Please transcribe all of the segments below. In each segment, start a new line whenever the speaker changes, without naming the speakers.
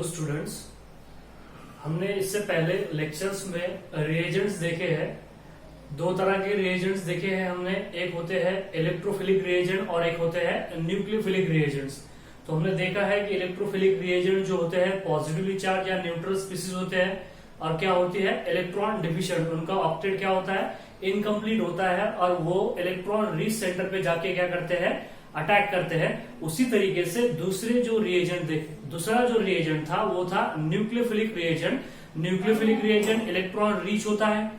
Students, हमने इससे पहले लेक्चर्स में रिएजेंट्स देखे हैं। दो तरह के रिएजेंट्स देखे हैं हमने, एक होते हैं इलेक्ट्रोफिलिक रिएजेंट और एक होते हैं न्यूक्लियोफिलिक रिएजेंट्स। तो हमने देखा है कि इलेक्ट्रोफिलिक रिएजेंट जो होते हैं पॉजिटिवली चार्ज या न्यूट्रल स्पीसीज होते हैं, और क्या होती है इलेक्ट्रॉन डिफिशिएंट, उनका ऑक्टेट क्या होता है इनकम्प्लीट होता है, और वो इलेक्ट्रॉन रीच सेंटर पे जाके क्या करते हैं अटैक करते हैं। उसी तरीके से दूसरा जो रिएजेंट था वो था nucleophilic reagent. Nucleophilic reagent electron reach होता है,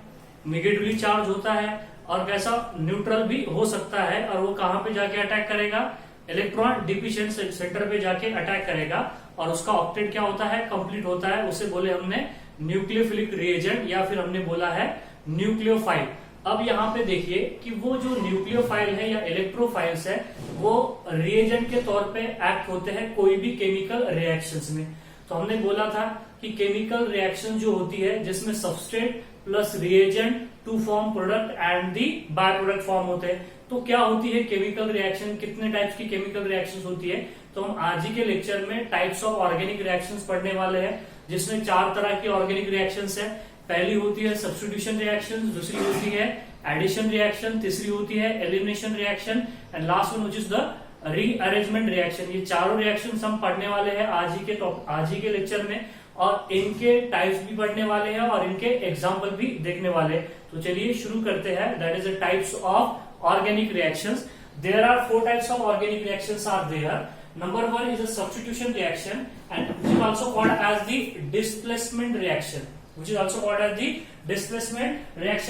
नेगेटिवली चार्ज होता है और कैसा न्यूट्रल भी हो सकता है, और वो कहां पे जाके अटैक करेगा इलेक्ट्रॉन डिफिशिएंट सेंटर पे जाके अटैक करेगा, और उसका ऑक्टेट क्या होता है कंप्लीट होता है। उसे बोले हमने न्यूक्लियोफिलिक रिएजेंट या फिर हमने बोला है न्यूक्लियोफाइल। अब यहाँ पे देखिए कि वो जो न्यूक्लियोफाइल है या इलेक्ट्रोफाइल्स है वो रिएजेंट के तौर पे एक्ट होते हैं कोई भी केमिकल रिएक्शंस में। तो हमने बोला था कि केमिकल रिएक्शन जो होती है जिसमें substrate plus reagent to form product and the by product फॉर्म होते हैं। तो क्या होती है केमिकल रिएक्शन, कितने टाइप्स की केमिकल रिएक्शंस होती है, तो हम आज ही के लेक्चर में टाइप्स ऑफ ऑर्गेनिक रिएक्शंस पढ़ने वाले हैं, जिसमें 4 तरह की ऑर्गेनिक रिएक्शंस है। पहली होती है सब्स्टिट्यूशन रिएक्शन, दूसरी होती है एडिशन रिएक्शन, तीसरी होती है elimination reaction and last one which is the rearrangement reaction. ये चारों रिएक्शंस हम पढ़ने वाले हैं आज ही के लेक्चर में, और इनके टाइप्स भी पढ़ने वाले हैं और इनके एग्जाम्पल भी देखने वाले हैं। तो चलिए शुरू करते हैं। That is the types of organic reactions. There are 4 types of organic reactions are there. Number 1 is a substitution reaction, and which is also called as the displacement reaction.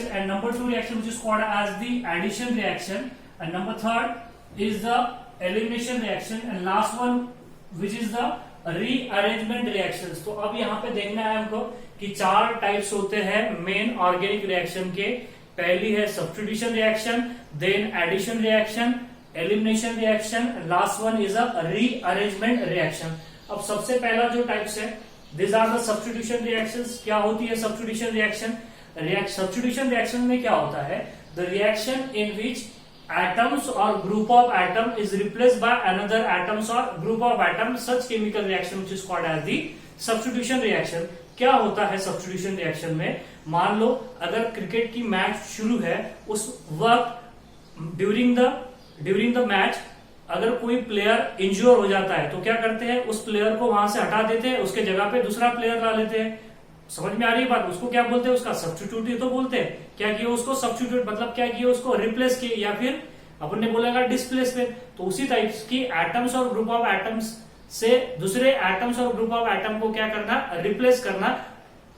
And number 2 reaction which is called as the addition reaction, and number 3rd is the elimination reaction, and last one which is the rearrangement reactions. तो अब यहाँ पे देखना है हमको कि 4 types होते हैं मेन ऑर्गेनिक रिएक्शन के। पहली है substitution reaction, then addition reaction, elimination reaction, last one is a rearrangement reaction. अब सबसे पहला जो टाइप्स है this are the substitution reactions. क्या होती है सब्स्टिट्यूशन रिएक्शन? सब्स्टिट्यूशन रिएक्शन में क्या होता है, the reaction in which atoms or group of atom is replaced by another atoms or group of atoms, such chemical reaction which is called as the substitution reaction. क्या होता है substitution reaction में? मान लो अगर क्रिकेट की match शुरू है, उस वक्त ड्यूरिंग द मैच अगर कोई प्लेयर इंज्योर हो जाता है तो क्या करते हैं उस प्लेयर को वहां से हटा देते हैं, उसके जगह पे दूसरा प्लेयर ला लेते हैं। समझ में आ रही है बात? उसको क्या बोलते हैं, उसका सब्स्टिट्यूट ही तो बोलते हैं। क्या किया उसको सब्स्टिट्यूट, मतलब क्या किया उसको रिप्लेस किया, या फिर अपन ने बोलेगा डिस्प्लेसमेंट। तो उसी टाइप की एटम्स और ग्रुप ऑफ एटम्स से दूसरे एटम्स और ग्रुप ऑफ एटम को क्या करना, रिप्लेस करना।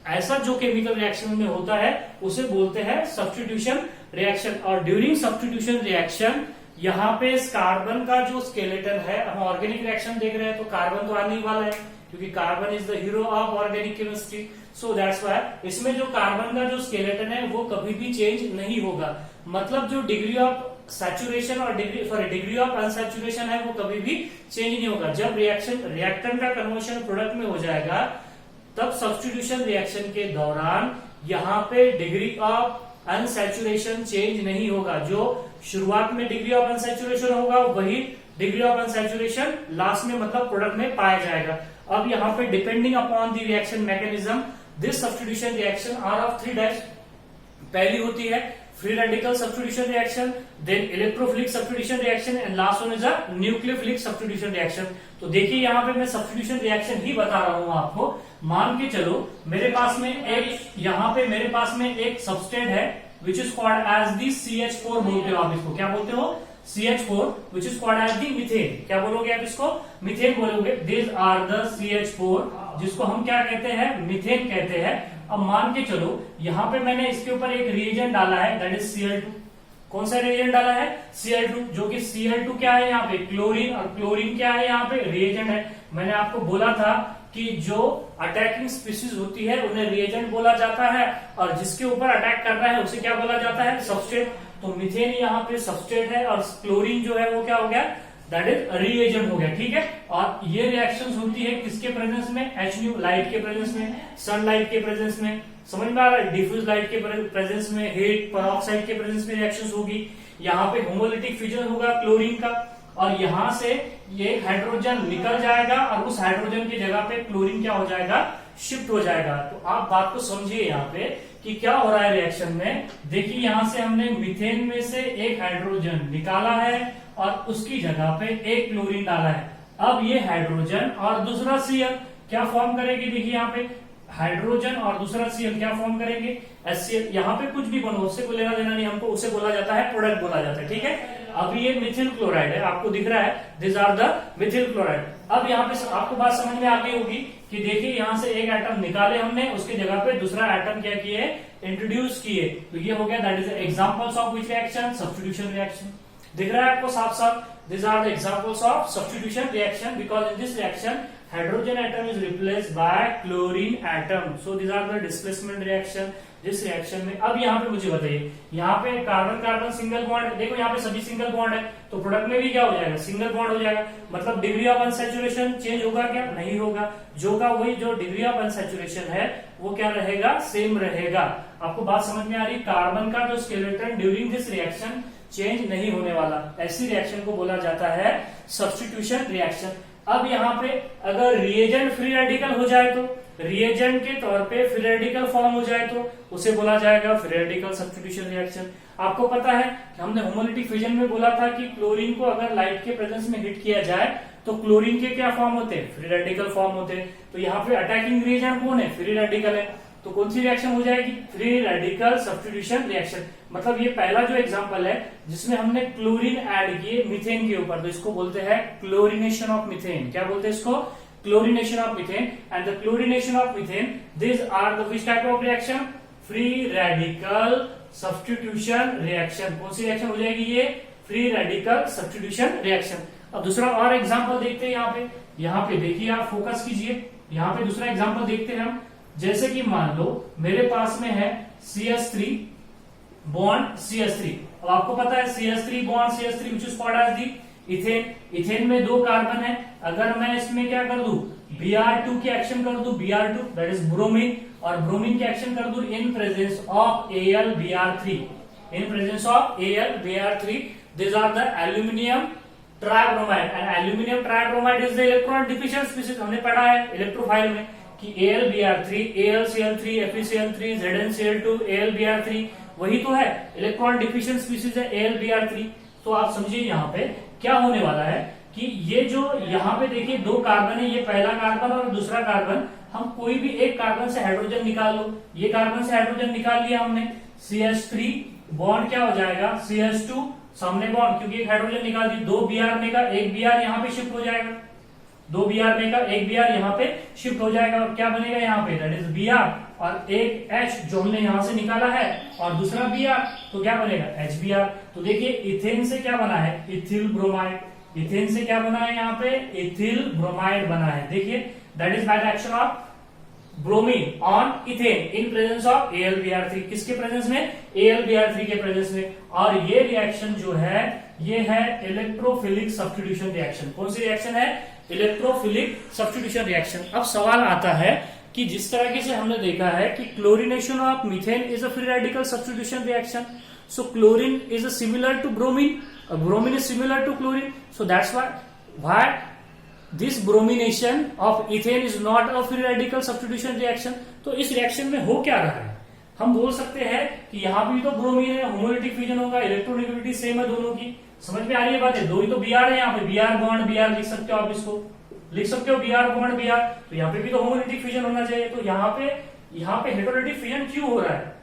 ऐसा जो केमिकल रिएक्शन में होता है उसे बोलते हैं सब्स्टिट्यूशन रिएक्शन। और ड्यूरिंग सब्स्टिट्यूशन रिएक्शन यहाँ पे कार्बन का जो स्केलेटन है, हम ऑर्गेनिक रिएक्शन देख रहे हैं तो कार्बन तो आने ही वाला है, क्योंकि carbon is the hero of organic chemistry. So that's why इसमें जो कार्बन का जो स्केलेटन है वो कभी भी चेंज नहीं होगा। मतलब जो डिग्री ऑफ सैचुरेशन और डिग्री ऑफ अनसैचुरेशन है वो कभी भी चेंज नहीं होगा। जब रिएक्टेंट का कन्वर्शन प्रोडक्ट में हो जाएगा तब सब्स्टिट्यूशन रिएक्शन के दौरान यहाँ पे डिग्री ऑफ अनसैचुरेशन चेंज नहीं होगा। जो शुरुआत में डिग्री ऑफ अनसैचुरेशन होगा वही डिग्री ऑफ अनसैचुरेशन लास्ट में मतलब प्रोडक्ट में पाया जाएगा। अब यहाँ पे depending upon the reaction mechanism this substitution reaction are of 3 types. पहली होती है free radical substitution reaction, then electrophilic substitution reaction and last one is a nucleophilic substitution reaction. तो देखिए यहाँ पे मैं सब्स्टिट्यूशन रिएक्शन ही बता रहा हूँ आपको। मान के चलो मेरे पास में एक सबस्टेट है which is called as the CH4 बोलते हो आप इसको। क्या बोलते हो? CH4 which is called as the methane. क्या बोलोगे आप इसको? मीथेन बोलोगे। दिस आर द CH4 जिसको हम क्या कहते हैं, मीथेन कहते हैं। अब मान के चलो यहाँ पे मैंने इसके ऊपर एक रिएजेंट डाला है दैट इज Cl2। कौन सा रिएजेंट डाला है? Cl2, जो कि Cl2 क्या है यहाँ पे क्लोरीन, और क्लोरीन क्या है यहाँ पे रिएजेंट है। मैंने आपको बोला था कि जो अटैकिंग स्पीसीज होती है उन्हें रिएजेंट बोला जाता है, और जिसके ऊपर अटैक कर रहा है उसे क्या बोला जाता है, सबस्ट्रेट। तो मीथेन यहाँ पे सबस्ट्रेट है और क्लोरीन जो है वो क्या हो गया, दैट इज रिएजेंट हो गया। ठीक है। और ये रिएक्शंस होती है किसके प्रेजेंस में, Hν लाइट के प्रेजेंस में, सनलाइट के प्रेजेंस में। समझ में आ रहा है? डिफ्यूज लाइट के प्रेजेंस में, हीट पेरोक्साइड के प्रेजेंस में रिएक्शंस होगी। यहाँ पे होमोलिटिक फ्यूजन होगा क्लोरीन का, और यहां से ये हाइड्रोजन निकल जाएगा और उस हाइड्रोजन की जगह पे क्लोरीन क्या हो जाएगा, शिफ्ट हो जाएगा। तो आप बात को समझिए यहाँ पे कि क्या हो रहा है रिएक्शन में। देखिए यहां से हमने मीथेन में से एक हाइड्रोजन निकाला है और उसकी जगह पे एक क्लोरीन डाला है। अब ये हाइड्रोजन और दूसरा Cl क्या फॉर्म करेगी, देखिए यहाँ पे हाइड्रोजन और दूसरा Cl क्या फॉर्म करेंगे, HCl। यहाँ पे कुछ भी बनो, उससे कोई लेना देना नहीं हमको, उसे बोला जाता है प्रोडक्ट बोला जाता है, ठीक है। अब ये मिथिल क्लोराइड है, आपको दिख रहा है, this are the methyl chloride. अब यहाँ पे आपको बात समझ में आ गई होगी कि देखिए यहाँ से एक एटम निकाले हमने, उसके जगह पे दूसरा एटम क्या किए, इंट्रोड्यूस किए। तो ये हो गया, that is examples of which reaction, substitution reaction. दिख रहा है आपको साफ साफ, these are the examples of substitution reaction, because in this reaction hydrogen atom is replaced by chlorine atom, so these are the displacement reaction। जिस reaction में अब यहाँ पे मुझे बताइए, यहाँ पे कार्बन कार्बन सिंगल बॉन्ड, देखो यहाँ पे सभी सिंगल बॉन्ड है, तो प्रोडक्ट में भी क्या हो जाएगा, सिंगल बॉन्ड हो जाएगा। मतलब डिग्री ऑफ अनसैचुरेशन चेंज होगा क्या, नहीं होगा। जो का वही, जो डिग्री ऑफ अनसैचुरेशन है वो क्या रहेगा, सेम रहेगा। आपको बात समझ में आ रही, कार्बन का जो skeleton during this reaction change नहीं होने वाला, ऐसी रिएक्शन को बोला जाता है सब्स्टिट्यूशन रिएक्शन। अब यहाँ पे अगर रिएजेंट फ्री रेडिकल हो जाए, तो रिएजेंट के तौर पे फ्री रेडिकल फॉर्म हो जाए, तो उसे बोला जाएगा फ्री रेडिकल सब्स्टिट्यूशन रिएक्शन। आपको पता है कि हमने होमोलिटिक फिजन में बोला था कि क्लोरीन को अगर लाइट के प्रेजेंस में हिट किया जाए तो क्लोरीन के क्या फॉर्म होते हैं, फ्री रेडिकल फॉर्म होते हैं। तो यहाँ पे अटैकिंग रिएजेंट कौन है, फ्री रेडिकल है। तो कौन सी रिएक्शन हो जाएगी, फ्री रेडिकल सब्स्टिट्यूशन रिएक्शन। मतलब ये पहला जो एग्जांपल है जिसमें हमने क्लोरीन ऐड किए मीथेन के ऊपर, तो इसको बोलते हैं क्लोरीनेशन ऑफ मीथेन। क्या बोलते हैं इसको, chlorination of methane. And the chlorination of methane, this are the which type of reaction, free radical substitution reaction. कौन सी रिएक्शन हो जाएगी ये, फ्री रेडिकल सब्स्टिट्यूशन रिएक्शन। अब दूसरा और एग्जांपल देखते हैं यहाँ पे देखिए, आप फोकस कीजिए, यहाँ पे दूसरा एग्जांपल देखते हैं हम। जैसे कि मान लो मेरे पास में है CH3 बॉन्ड CH3। अब आपको पता है CH3 bond CH3 which is called as the ethane. Ethane में दो कार्बन है, अगर मैं इसमें क्या कर दूं, Br2 की एक्शन कर दूं, Br2 दैट इज ब्रोमीन, और ब्रोमीन की एक्शन कर दूं in presence of AlBr3, in presence of AlBr3, these are the aluminium tribromide. And aluminium tribromide is the electron deficient species, हमने पढ़ा है इलेक्ट्रोफाइल में कि AlBr3, AlCl3, FeCl3, ZnCl2, AlBr3 वही तो है, इलेक्ट्रॉन डिफिशिएंट स्पीशीज है AlBr3। तो आप समझिए यहाँ पे क्या होने वाला है कि ये जो यहाँ पे देखिए दो कार्बन है, ये पहला कार्बन और दूसरा कार्बन, हम कोई भी एक कार्बन से हाइड्रोजन निकाल लो। ये कार्बन से हाइड्रोजन निकाल लिया हमने, CH3 बॉन्ड क्या हो जाएगा, CH2 सामने बॉन्ड, क्योंकि एक हाइड्रोजन निकाल दी, 2 Br में का एक Br यहाँ पे शिफ्ट हो जाएगा, 2 Br में का एक Br यहाँ पे शिफ्ट हो जाएगा, और क्या बनेगा यहाँ पे, दैट इज Br, और एक H जो हमने यहां से निकाला है और दूसरा Br, तो क्या बनेगा HBr। तो देखिए इथेन से क्या बना है, इथिल ब्रोमाइड। इथेन से क्या बना है यहाँ पे, इथिल ब्रोमाइड बना है। देखिए that is by the action of bromine on ethane in presence of AlBr3। किसके प्रेजेंस में, AlBr3 के प्रेजेंस में। और ये रिएक्शन जो है ये है इलेक्ट्रोफिलिक सब्स्टिट्यूशन रिएक्शन। कौन सी रिएक्शन है, इलेक्ट्रोफिलिक सब्स्टिट्यूशन रिएक्शन। अब सवाल आता है कि जिस तरीके से हमने देखा है कि chlorination of methane is a free radical substitution reaction, so chlorine is similar to bromine, bromine is similar to chlorine, so that's why this bromination of ethane is not a free radical substitution reaction. तो इस reaction में हो क्या रहा है, हम बोल सकते हैं कि यहाँ भी तो ब्रोमीन है, होमोलिटिक फिजन होगा, इलेक्ट्रोनेगेटिविटी सेम है दोनों की। समझ में आ रही है बात है, दो ही तो Br है यहाँ पे, Br बॉन्ड Br लिख सकते हो आप, इसको लिख सकते हो Br बॉन्ड Br, तो यहाँ पे भी तो होमोलिटिक फिजन होना चाहिए। तो यहाँ पे हेटेरोलिटिक फिजन क्यों हो रहा है,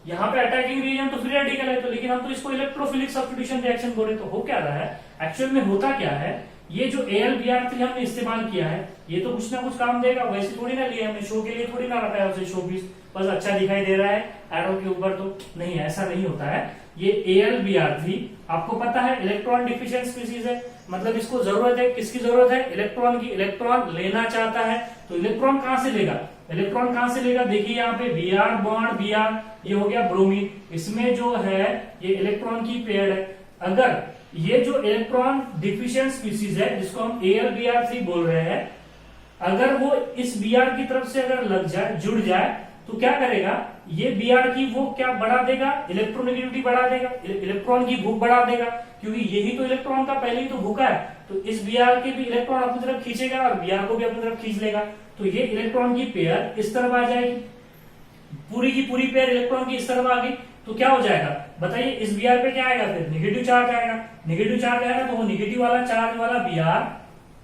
यहाँ पे अटैकिंग रीजन तो फ्री रेडिकल है, तो लेकिन हम तो इसको इलेक्ट्रोफिलिक सब्स्टिट्यूशन रिएक्शन बोल रहे। तो हो क्या रहा है, एक्चुअल में होता क्या है, ये जो AlBr3 हमने इस्तेमाल किया है ये तो कुछ ना कुछ काम देगा, वैसे थोड़ी ना लिया हमने, शो के लिए थोड़ी ना रखा है उसे, शो पीस बस अच्छा दिखाई दे रहा है एरो के ऊपर, तो नहीं, ऐसा नहीं होता है। ये AlBr3 आपको पता है इलेक्ट्रॉन डिफिशिएंट स्पीशीज है, मतलब इसको जरूरत है, किसकी जरूरत है, इलेक्ट्रॉन की। इलेक्ट्रॉन लेना चाहता है, तो इलेक्ट्रॉन कहां से लेगा, इलेक्ट्रॉन कहां से लेगा, देखिए यहाँ पे Br बॉन्ड Br, ये हो गया ब्रोमीन, इसमें जो है ये इलेक्ट्रॉन की पेयर है। अगर ये जो इलेक्ट्रॉन डिफिशिएंट स्पीशीज है जिसको हम AlBr3 बोल रहे हैं, अगर वो इस Br की तरफ से अगर लग जाए, जुड़ जाए, तो क्या करेगा, ये Br की वो क्या बढ़ा देगा, इलेक्ट्रोनेगेटिविटी बढ़ा देगा, इलेक्ट्रॉन की भूख बढ़ा देगा, क्योंकि यही तो इलेक्ट्रॉन का पहले ही तो भूखा है, तो इस Br के भी इलेक्ट्रॉन अपनी तरफ खींचेगा और Br को भी अपनी तरफ खींच लेगा, तो ये इलेक्ट्रॉन की पेयर इस तरफ आ जाएगी, पूरी की पूरी पेयर इलेक्ट्रॉन की इस तरफ आ गई, तो क्या हो जाएगा बताइए, इस Br पे क्या आएगा, फिर नेगेटिव चार्ज आएगा, नेगेटिव चार्ज आएगा तो वो नेगेटिव वाला चार्ज वाला Br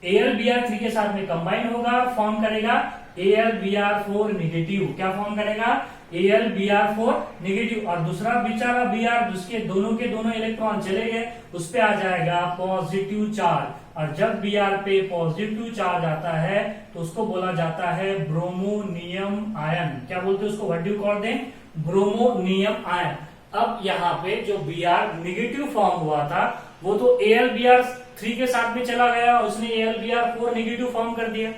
AlBr3 के साथ में कंबाइन होगा, फॉर्म करेगा AlBr4 नेगेटिव, क्या फॉर्म करेगा AlBr4 नेगेटिव, और दूसरा बेचारा Br जिसके दोनों के दोनों इलेक्ट्रॉन चले गए उस पे आ जाएगा पॉजिटिव चार्ज, और जब Br पे पॉजिटिव चार्ज आता है तो उसको बोला जाता है ब्रोमोनियम आयन, क्या बोलते हैं उसको, what do you call them, bromonium ion. अब यहाँ पे जो Br नेगेटिव फॉर्म हुआ था वो तो AlBr3 के साथ में चला गया, उसने AlBr4 नेगेटिव फॉर्म कर दिया,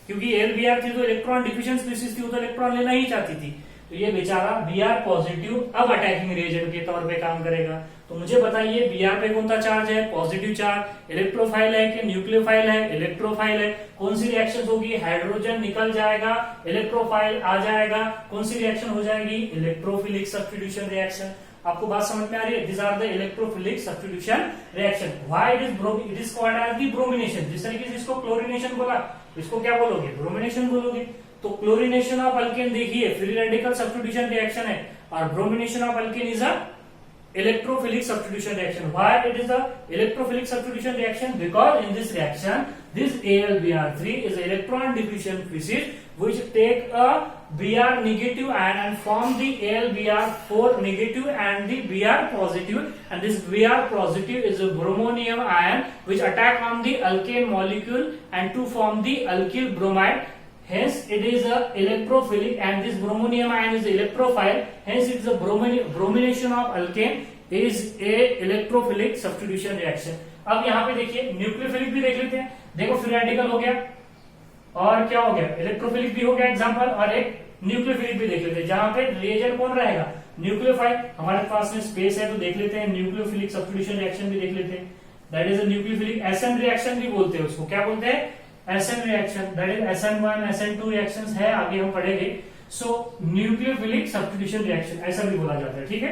क्योंकि AlBr3 तो इलेक्ट्रॉन डिफिशिएंट स्पीशीज थी, वो तो इलेक्ट्रॉन लेना ही चाहती थी, तो ये बेचारा Br पॉजिटिव अब अटैकिंग रिएजेंट के तौर पे काम करेगा। तो मुझे बताइए Br पे कौन सा चार्ज है, पॉजिटिव चार्ज, इलेक्ट्रोफाइल है कि न्यूक्लियोफाइल है, इलेक्ट्रोफाइल है, कौन सी रिएक्शन होगी, हाइड्रोजन निकल जाएगा, इलेक्ट्रोफाइल आ जाएगा, कौन सी रिएक्शन हो जाएगी, इलेक्ट्रोफिलिक सब्स्टिट्यूशन रिएक्शन। आपको बात समझ में आ रही है, this are the electrophilic substitution reaction. Why it is called as the bromination, जिस तरीके से इसको क्लोरीनेशन बोला, इसको क्या बोलोगे, ब्रोमिनेशन बोलोगे। तो क्लोरीनेशन ऑफ अल्केन देखिए फ्री रेडिकल सब्स्टिट्यूशन रिएक्शन है, और bromination of alkane is a electrophilic substitution reaction. Why it is a electrophilic substitution reaction? Because in this reaction, this AlBr3 is an electron deficient species which take a Br negative ion and form the AlBr4 negative and the Br positive, and this Br positive is a bromonium ion which attack on the alkane molecule and to form the alkyl bromide. Hence it is a electrophilic, and this bromonium ion is electrophile, hence it is a bromination of alkane is a electrophilic substitution reaction. अब यहाँ पे देखिए nucleophilic भी देख लेते हैं, देखो free radical हो गया और क्या हो गया, इलेक्ट्रोफिलिक भी हो गया एग्जांपल, और एक न्यूक्लियोफिलिक भी देख लेते हैं, जहां पे रिएजेंट कौन रहेगा, न्यूक्लियोफाइल। हमारे पास में स्पेस है तो देख लेते हैं न्यूक्लियोफिलिक सब्स्टिट्यूशन रिएक्शन भी देख लेते हैं, that is a nucleophilic SN reaction भी बोलते हैं उसको, क्या बोलते हैं, SN reaction, that is SN1 SN2 reactions है, आगे हम पढ़ेंगे। सो न्यूक्लियोफिलिक सब्स्टिट्यूशन रिएक्शन ऐसा भी बोला जाता है, ठीक है।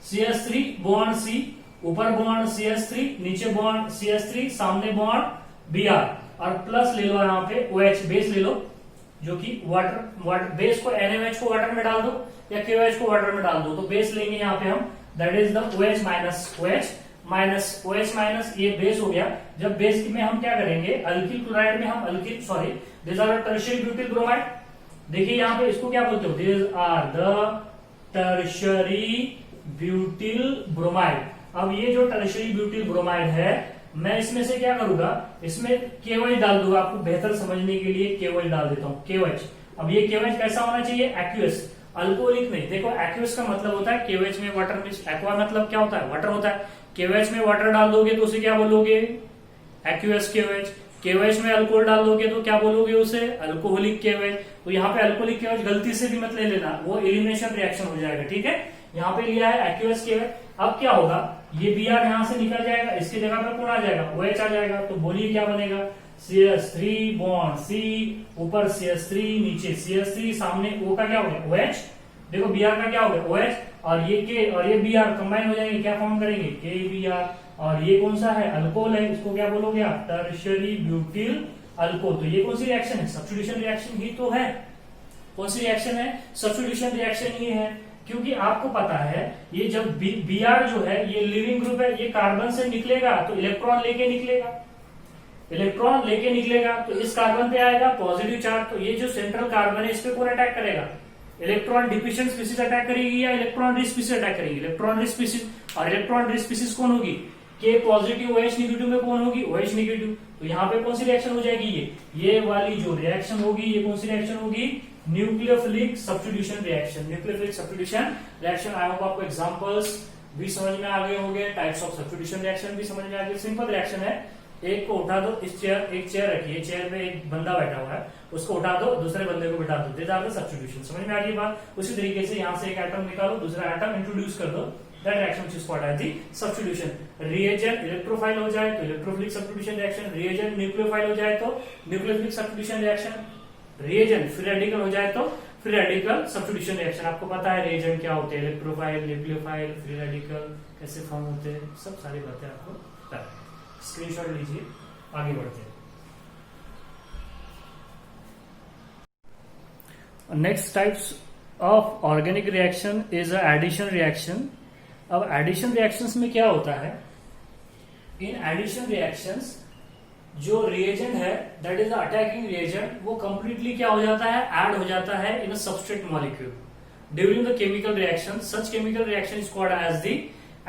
CH3 बॉन्ड C, ऊपर बॉन्ड CH3, नीचे बॉन्ड CH3, सामने बॉन्ड Br, और प्लस ले लो यहाँ पे OH बेस ले लो, जो कि वाटर बेस को NaOH को वाटर में डाल दो या KOH को वाटर में डाल दो, तो बेस लेंगे यहाँ पे हम, that is the OH minus OH minus OH minus, ये बेस हो गया। जब बेस में हम क्या करेंगे, अल्किल क्लोराइड में हम alkyl sorry this are tertiary butyl bromide, देखिए यहाँ पे इसको क्या बोलते हो, this are the tertiary butyl bromide. अब ये जो टर्शियरी ब्यूटिल ब्रोमाइड है, मैं इसमें से क्या करूंगा, इसमें KOH डाल दूंगा, आपको बेहतर समझने के लिए KOH डाल देता हूँ, KOH। अब ये KOH कैसा होना चाहिए, एक्वियस, अल्कोहलिक नहीं। देखो एक्वियस का मतलब होता है KOH में वाटर मिक्स, एक्वा मतलब क्या होता है, वाटर होता है, KOH में वाटर डाल दोगे तो उसे क्या बोलोगे, एक्वियस KOH। KOH में अल्कोहल डाल दोगे तो क्या बोलोगे उसे, अल्कोहलिक KOH। तो यहाँ पे अल्कोहलिक KOH गलती से भी मत ले लेना, वो एलिमिनेशन रिएक्शन हो जाएगा, ठीक है। यहाँ पे लिया है एक्वियस KOH। अब क्या होगा, ये Br यहाँ से निकल जाएगा, इसकी जगह पे कौन आ जाएगा, OH आ जाएगा, तो बोलिए क्या बनेगा, CH3 बॉन्ड C, ऊपर CH3 नीचे CH3, सामने O का क्या हो गया OH, देखो Br का क्या हो गया OH, और ये K और ये Br कंबाइन हो जाएंगे, क्या फॉर्म करेंगे KBr, और ये कौन सा है, अल्कोहल है, इसको क्या बोलोगे आप, टर्शियरी ब्यूटिल अल्कोहल। तो ये कौन सी रिएक्शन है, सब्स्टिट्यूशन रिएक्शन ही तो है। कौन सी रिएक्शन है, सब्स्टिट्यूशन रिएक्शन ही है, क्योंकि आपको पता है ये जब Br जो है ये लिविंग ग्रुप है, ये कार्बन से निकलेगा तो इलेक्ट्रॉन लेके निकलेगा, इलेक्ट्रॉन लेके निकलेगा तो इस कार्बन पे आएगा पॉजिटिव चार्ज, तो ये जो सेंट्रल कार्बन है इस पे कौन अटैक करेगा, इलेक्ट्रॉन डिफिशिएंट स्पीशीज अटैक करेगी या इलेक्ट्रॉन रिच स्पीशीज अटैक करेगी, इलेक्ट्रॉन रिच स्पीशीज। और इलेक्ट्रॉन रिच स्पीशीज कौन होगी, K पॉजिटिव OH नेगेटिव में कौन होगी, OH नेगेटिव। तो यहाँ पे कौन सी रिएक्शन हो जाएगी, ये वाली जो रिएक्शन होगी, ये कौन सी रिएक्शन होगी, nucleophilic substitution reaction. Nucleophilic substitution reaction, I hope आपको एग्जांपल्स भी समझ में आ गए होंगे, टाइप्स ऑफ सब्स्टिट्यूशन रिएक्शन भी समझ में आ गए। सिंपल रिएक्शन है, एक को उठा दो, इस चेयर, एक चेयर रखिए, चेयर पे एक बंदा बैठा हुआ है, उसको उठा दो, दूसरे बंदे को बिठा दो, दिस आर द सब्स्टिट्यूशन। समझ में आ गई बात। उसी तरीके से यहाँ से एक एटम निकालो, दूसरा एटम इंट्रोड्यूस कर दो, that reaction which is called as the substitution. Reagent electrophile हो जाए तो electrophilic substitution reaction, reagent nucleophile हो जाए तो nucleophilic substitution reaction, reagent free radical हो जाए तो फ्री रेडिकल सब्स्टिट्यूशन रिएक्शन। आपको पता है रिएजेंट क्या होते हैं, इलेक्ट्रोफाइल, न्यूक्लियोफाइल, फ्री रेडिकल कैसे फॉर्म होते हैं, सब सारी बातें आपको पता है। स्क्रीनशॉट लीजिए, आगे बढ़ते हैं। Next types of organic reaction is addition reaction. अब एडिशन रिएक्शंस में क्या होता है, इन एडिशन रिएक्शंस जो रिएजेंट है दैट इज अटैकिंग रिएजेंट, वो कंप्लीटली क्या हो जाता है, ऐड हो जाता है in a substrate molecule during the chemical reaction. Such chemical reaction is called as the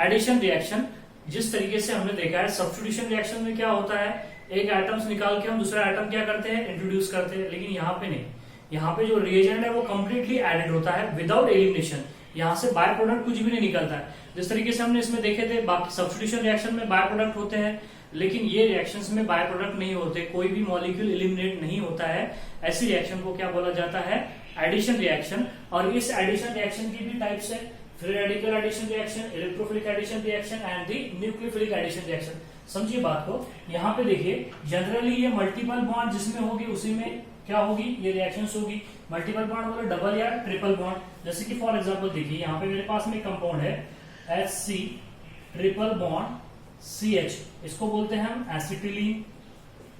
addition reaction. जिस तरीके से हमने देखा है सब्स्टिट्यूशन रिएक्शन में क्या होता है, एक एटम्स निकाल के हम दूसरा एटम क्या करते हैं, इंट्रोड्यूस करते हैं, लेकिन यहाँ पे नहीं, यहाँ पे जो रिएजेंट है वो कंप्लीटली एडेड होता है विदाउट एलिमिनेशन। यहाँ से बाय प्रोडक्ट कुछ भी नहीं निकलता है। जिस तरीके से हमने इसमें देखे थे, बाकी सब्स्टिट्यूशन रिएक्शन में बाय प्रोडक्ट होते हैं, लेकिन ये रिएक्शंस में बाय प्रोडक्ट नहीं होते, कोई भी मॉलिक्यूल एलिमिनेट नहीं होता है। ऐसी रिएक्शन को क्या बोला जाता है, एडिशन रिएक्शन। और इस एडिशन रिएक्शन की भी टाइप्स है, free radical addition reaction, electrophilic addition reaction and the nucleophilic addition reaction. समझिए बात को, यहाँ पे देखिए जनरली ये मल्टीपल बॉन्ड जिसमें होगी उसी में क्या होगी, ये रिएक्शंस होगी। मल्टीपल बॉन्ड बोले डबल या ट्रिपल बॉन्ड। जैसे कि फॉर एग्जांपल देखिए यहाँ पे मेरे पास में एक कंपाउंड है HC ट्रिपल बॉन्ड CH, इसको बोलते हैं हम एसिटिलीन।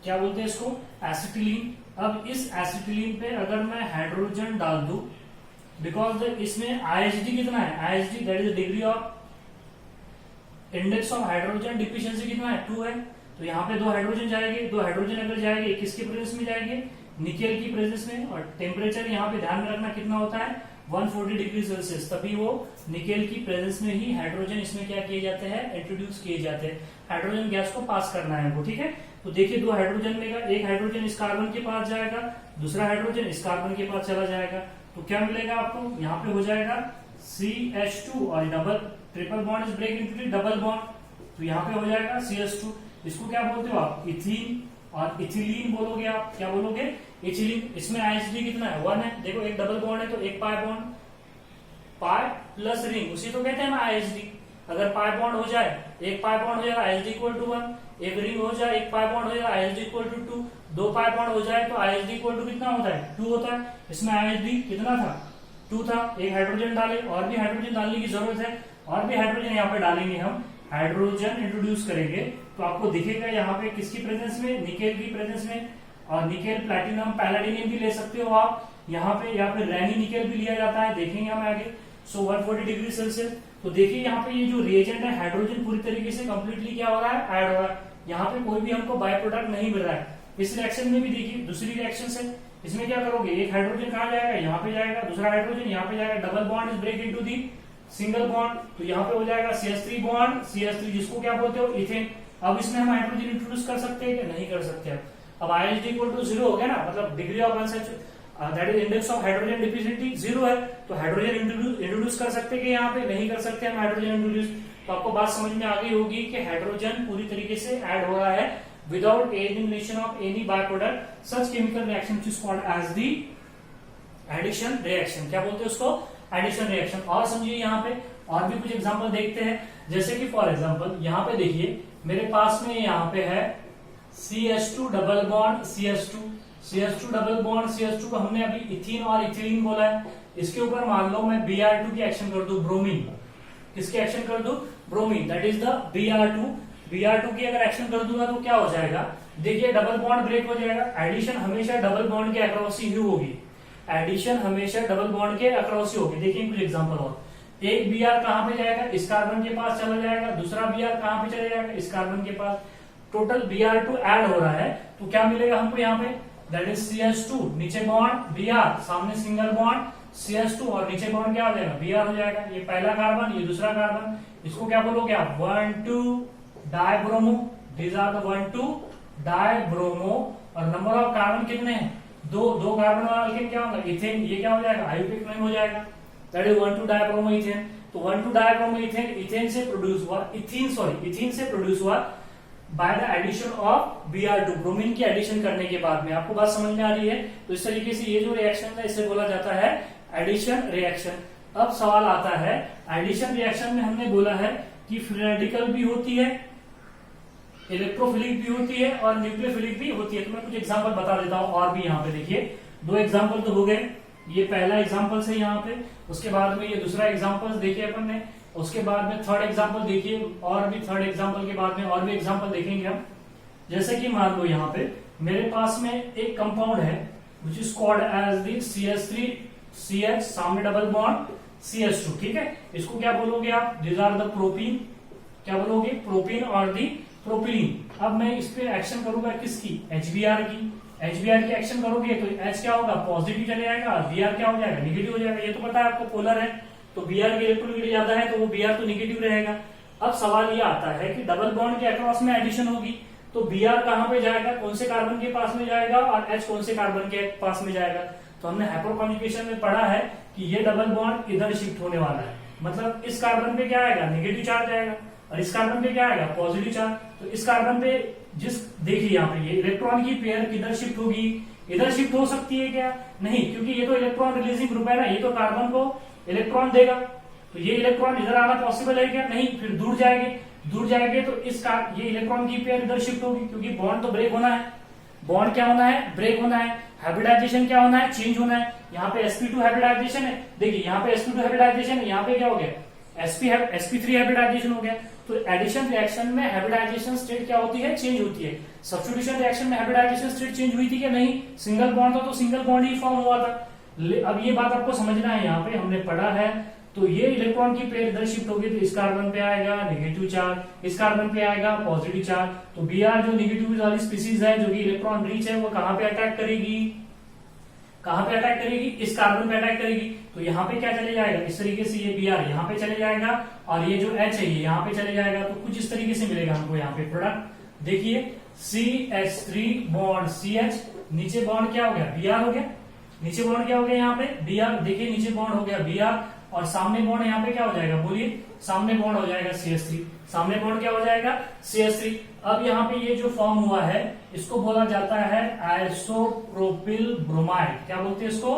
क्या बोलते हैं इसको, एसिटिलीन। अब इस एसिटिलीन पे अगर मैं हाइड्रोजन डाल दूं, बिकॉज इसमें IHD कितना है, IHD that is degree of index of hydrogen deficiency कितना है, 2 है। तो यहाँ पे 2 हाइड्रोजन जाएंगे, 2 हाइड्रोजन अगर जाएंगे किसके प्रेजेंस में जाएंगे, निकेल की प्रेजेंस में। और टेम्परेचर यहाँ पे ध्यान में रखना कितना होता है, 140 डिग्री सेल्सियस। तभी वो निकेल की प्रेजेंस में ही हाइड्रोजन इसमें क्या किए जाते हैं, इंट्रोड्यूस किए जाते हैं। हाइड्रोजन गैस को पास करना है हमको, ठीक है। तो देखिए 2 हाइड्रोजन लेगा, एक हाइड्रोजन इस कार्बन के पास जाएगा, दूसरा हाइड्रोजन इस कार्बन के पास चला जाएगा। तो क्या मिलेगा आपको, यहाँ पे हो जाएगा CH2 और double triple bond is break into double bond, तो यहाँ पे हो जाएगा CH2। इसको क्या बोलते हो आप, इथीन और इथिलीन बोलोगे आप, क्या बोलोगे, इथिलीन। इसमें IHD कितना है, 1 है। देखो एक डबल बॉन्ड है तो एक pi bond, pi plus ring, उसी तो कहते हैं IHD। अगर पाई बॉन्ड हो जाए, एक पाई बॉन्ड हो जाएगा IHD इक्वल टू 1, एक रिंग हो जाए, एक पाई बॉन्ड हो जाएगा IHD equal to 2, 2 pi bond हो जाए तो IHD इक्वल टू कितना होता है, 2 होता है। इसमें IHD कितना था, 2 था। एक हाइड्रोजन डाले, और भी हाइड्रोजन डालने की जरूरत है, और भी हाइड्रोजन यहाँ पे डालेंगे हम, हाइड्रोजन इंट्रोड्यूस करेंगे। तो आपको दिखेगा यहाँ पे किसकी प्रेजेंस में, निकेल की प्रेजेंस में। और निकेल, प्लैटिनम, पैलाडिनियम भी ले सकते हो आप यहाँ पे, या फिर रैनी निकेल भी लिया जाता है, देखेंगे हम आगे। सो 140 डिग्री सेल्सियस। तो देखिए यहाँ पे ये जो रिएजेंट है, हाइड्रोजन पूरी तरीके से कंप्लीटली क्या हो रहा है, ऐड हो रहा है। यहाँ पे कोई भी हमको बाय प्रोडक्ट नहीं मिल रहा है। इस रिएक्शन में भी देखिए दूसरी रिएक्शन से, इसमें क्या करोगे, एक हाइड्रोजन कहाँ जाएगा, यहाँ पे जाएगा, दूसरा हाइड्रोजन यहाँ पे जाएगा, double bond is break into the single bond. तो यहाँ पे हो जाएगा CH3 बॉन्ड, CH3 जिसको क्या बोलते हो, इथेन। अब इसमें हम हाइड्रोजन इंट्रोड्यूस कर सकते हैं कि नहीं कर सकते। अब IHD इक्वल टू 0 हो गया ना, मतलब degree of unsaturation that is index of hydrogen deficiency 0 है। तो हाइड्रोजन इंट्रोड्यूस कर सकते हैं कि यहाँ पे नहीं कर सकते हम हाइड्रोजन इंट्रोड्यूस। तो आपको बात समझ में आ गई होगी कि हाइड्रोजन पूरी तरीके से ऐड हो रहा है without elimination of any by product. Such chemical reaction which is called as the addition reaction. क्या बोलते हैं उसको, एडिशन रिएक्शन। और समझिए यहाँ पे और भी कुछ एग्जांपल देखते हैं। जैसे कि फॉर एग्जांपल यहाँ पे देखिए मेरे पास में यहाँ पे है CH2 double bond CH2 double bond CH2 को हमने अभी इथीन और इथिलीन बोला है। इसके ऊपर मान लो मैं Br2 की एक्शन कर दूं, ब्रोमीन। किसकी एक्शन कर दूं, bromine, that is the Br2 की अगर एक्शन कर दूंगा तो क्या हो जाएगा, देखिए डबल बॉन्ड ब्रेक हो जाएगा। एडिशन हमेशा डबल बॉन्ड के अक्रॉस ही होगी, एडिशन हमेशा डबल बॉन्ड के अक्रॉस ही होगी। देखिए कुछ एग्जांपल और, एक Br कहां पे जाएगा, इस कार्बन के पास चला जाएगा, दूसरा Br कहां पे चला जाएगा, इस कार्बन के पास। टोटल Br2 ऐड हो रहा है, तो क्या मिलेगा हमको यहाँ पे, दैट इज CH2, नीचे बॉन्ड Br, सामने सिंगल बॉन्ड CH2 और नीचे बॉन्ड क्या हो जाएगा, Br हो जाएगा। ये पहला कार्बन, ये दूसरा कार्बन, इसको क्या बोलोगे आप, 1,2 dibromo. These are the 1,2 dibromo. और नंबर ऑफ कार्बन कितने हैं, दो कार्बन वाला अल्केन क्या होगा, इथेन। ये क्या हो जाएगा, आयोपिक नहीं हो जाएगा, दैट इज 1,2 डाइब्रोमो इथेन। तो 1,2 डाइब्रोमो इथेन, इथेन से प्रोड्यूस हुआ, इथीन से प्रोड्यूस हुआ by the addition of Br2, bromine की एडिशन करने के बाद में। आपको बात समझ में आ रही है। तो इस तरीके से ये जो रिएक्शन है इसे बोला जाता है एडिशन रिएक्शन। अब सवाल आता है, एडिशन रिएक्शन में हमने बोला है कि फ्री रेडिकल भी होती है, इलेक्ट्रोफिलिक भी होती है और न्यूक्लियोफिलिक भी होती है। तो मैं कुछ एग्जांपल बता देता हूं और भी। यहाँ पे देखिए 2 एग्जांपल तो हो गए। ये पहला एग्जांपल है यहाँ पे, उसके बाद में ये दूसरा एग्जांपल देखिए अपन ने, उसके बाद में थर्ड एग्जांपल देखिए, और भी थर्ड एग्जांपल के बाद में और भी एग्जांपल देखेंगे हम। जैसे कि मान लो यहाँ पे मेरे पास में एक कंपाउंड है which is called as the CH3CH, सामने डबल बॉन्ड CH2, ठीक है। इसको क्या बोलोगे आप? दीज आर द प्रोपीन, क्या बोलोगे? प्रोपीन और दी प्रोपिलीन। अब मैं इस पे एक्शन करूंगा किसकी? HBr की। HBr की एक्शन करोगे तो H क्या होगा? पॉजिटिव चले जाएगा, Br क्या हो जाएगा? निगेटिव हो जाएगा। ये तो पता है आपको, पोलर है तो Br की इलेक्ट्रोनेगेटिविटी ज्यादा है तो वो Br तो निगेटिव रहेगा। अब सवाल ये आता है कि डबल बॉन्ड के अक्रॉस में एडिशन होगी तो Br कहां पे जाएगा? कौन से कार्बन के पास में जाएगा, और H कौन से कार्बन के पास में जाएगा? तो हमने हाइड्रोकॉन्जुगेशन में पढ़ा है कि ये डबल बॉन्ड इधर शिफ्ट होने वाला है, मतलब इस कार्बन पे क्या आएगा? नेगेटिव चार्ज आएगा, और इस कार्बन पे क्या आएगा? Positive charge. तो इस कार्बन पे देखिए यहाँ पे ये इलेक्ट्रॉन की पेयर किधर शिफ्ट होगी? इधर शिफ्ट हो सकती है क्या? नहीं, क्योंकि ये तो इलेक्ट्रॉन रिलीजिंग ग्रुप है ना, ये तो कार्बन को इलेक्ट्रॉन देगा, तो ये इलेक्ट्रॉन इधर आना पॉसिबल है क्या? नहीं, फिर दूर जाएंगे तो ये इलेक्ट्रॉन की पेयर इधर शिफ्ट होगी, क्योंकि बॉन्ड तो ब्रेक होना है। बॉन्ड क्या होना है? ब्रेक होना है। हाइब्रिडाइजेशन क्या होना है? चेंज होना है। यहाँ पे sp2 हाइब्रिडाइजेशन है, देखिए यहाँ पे sp2 हाइब्रिडाइजेशन है, यहाँ पे क्या हो गया? sp3 हाइब्रिडाइजेशन हो गया। तो एडिशन रिएक्शन में हाइब्रिडाइजेशन स्टेट क्या होती है? चेंज होती है। सब्स्टिट्यूशन रिएक्शन में हाइब्रिडाइजेशन स्टेट चेंज हुई थी क्या? नहीं, सिंगल बॉन्ड था तो सिंगल बॉन्ड ही फॉर्म हुआ था। अब ये बात आपको समझना है, यहाँ पे हमने पढ़ा है। तो ये इलेक्ट्रॉन की पेयर इधर शिफ्ट होगी तो इस कार्बन पे आएगा नेगेटिव चार्ज, इस कार्बन पे आएगा पॉजिटिव चार्ज। तो Br जो नेगेटिव वाली स्पीसीज है, जो कि इलेक्ट्रॉन रिच है, वो कहां पे अटैक करेगी? कहां पे अटैक करेगी? इस कार्बन पे अटैक करेगी। तो यहाँ पे क्या चले जाएगा? इस तरीके से ये Br यहाँ पे चले जाएगा, और ये जो H है ये यहाँ पे चले जाएगा। तो कुछ इस तरीके से मिलेगा हमको यहाँ पे प्रोडक्ट। देखिए CH3 बॉन्ड CH, नीचे बॉन्ड क्या हो गया? Br हो गया। नीचे बॉन्ड क्या हो गया? यहाँ पे Br, देखिए नीचे बॉन्ड हो गया Br, और सामने बॉन्ड यहाँ पे क्या हो जाएगा? बोलिए, सामने बॉन्ड हो जाएगा CH3। सामने बॉन्ड क्या हो जाएगा? CH3। अब यहाँ पे ये जो फॉर्म हुआ है इसको बोला जाता है आइसोप्रोपिल ब्रोमाइड। क्या बोलते हैं इसको?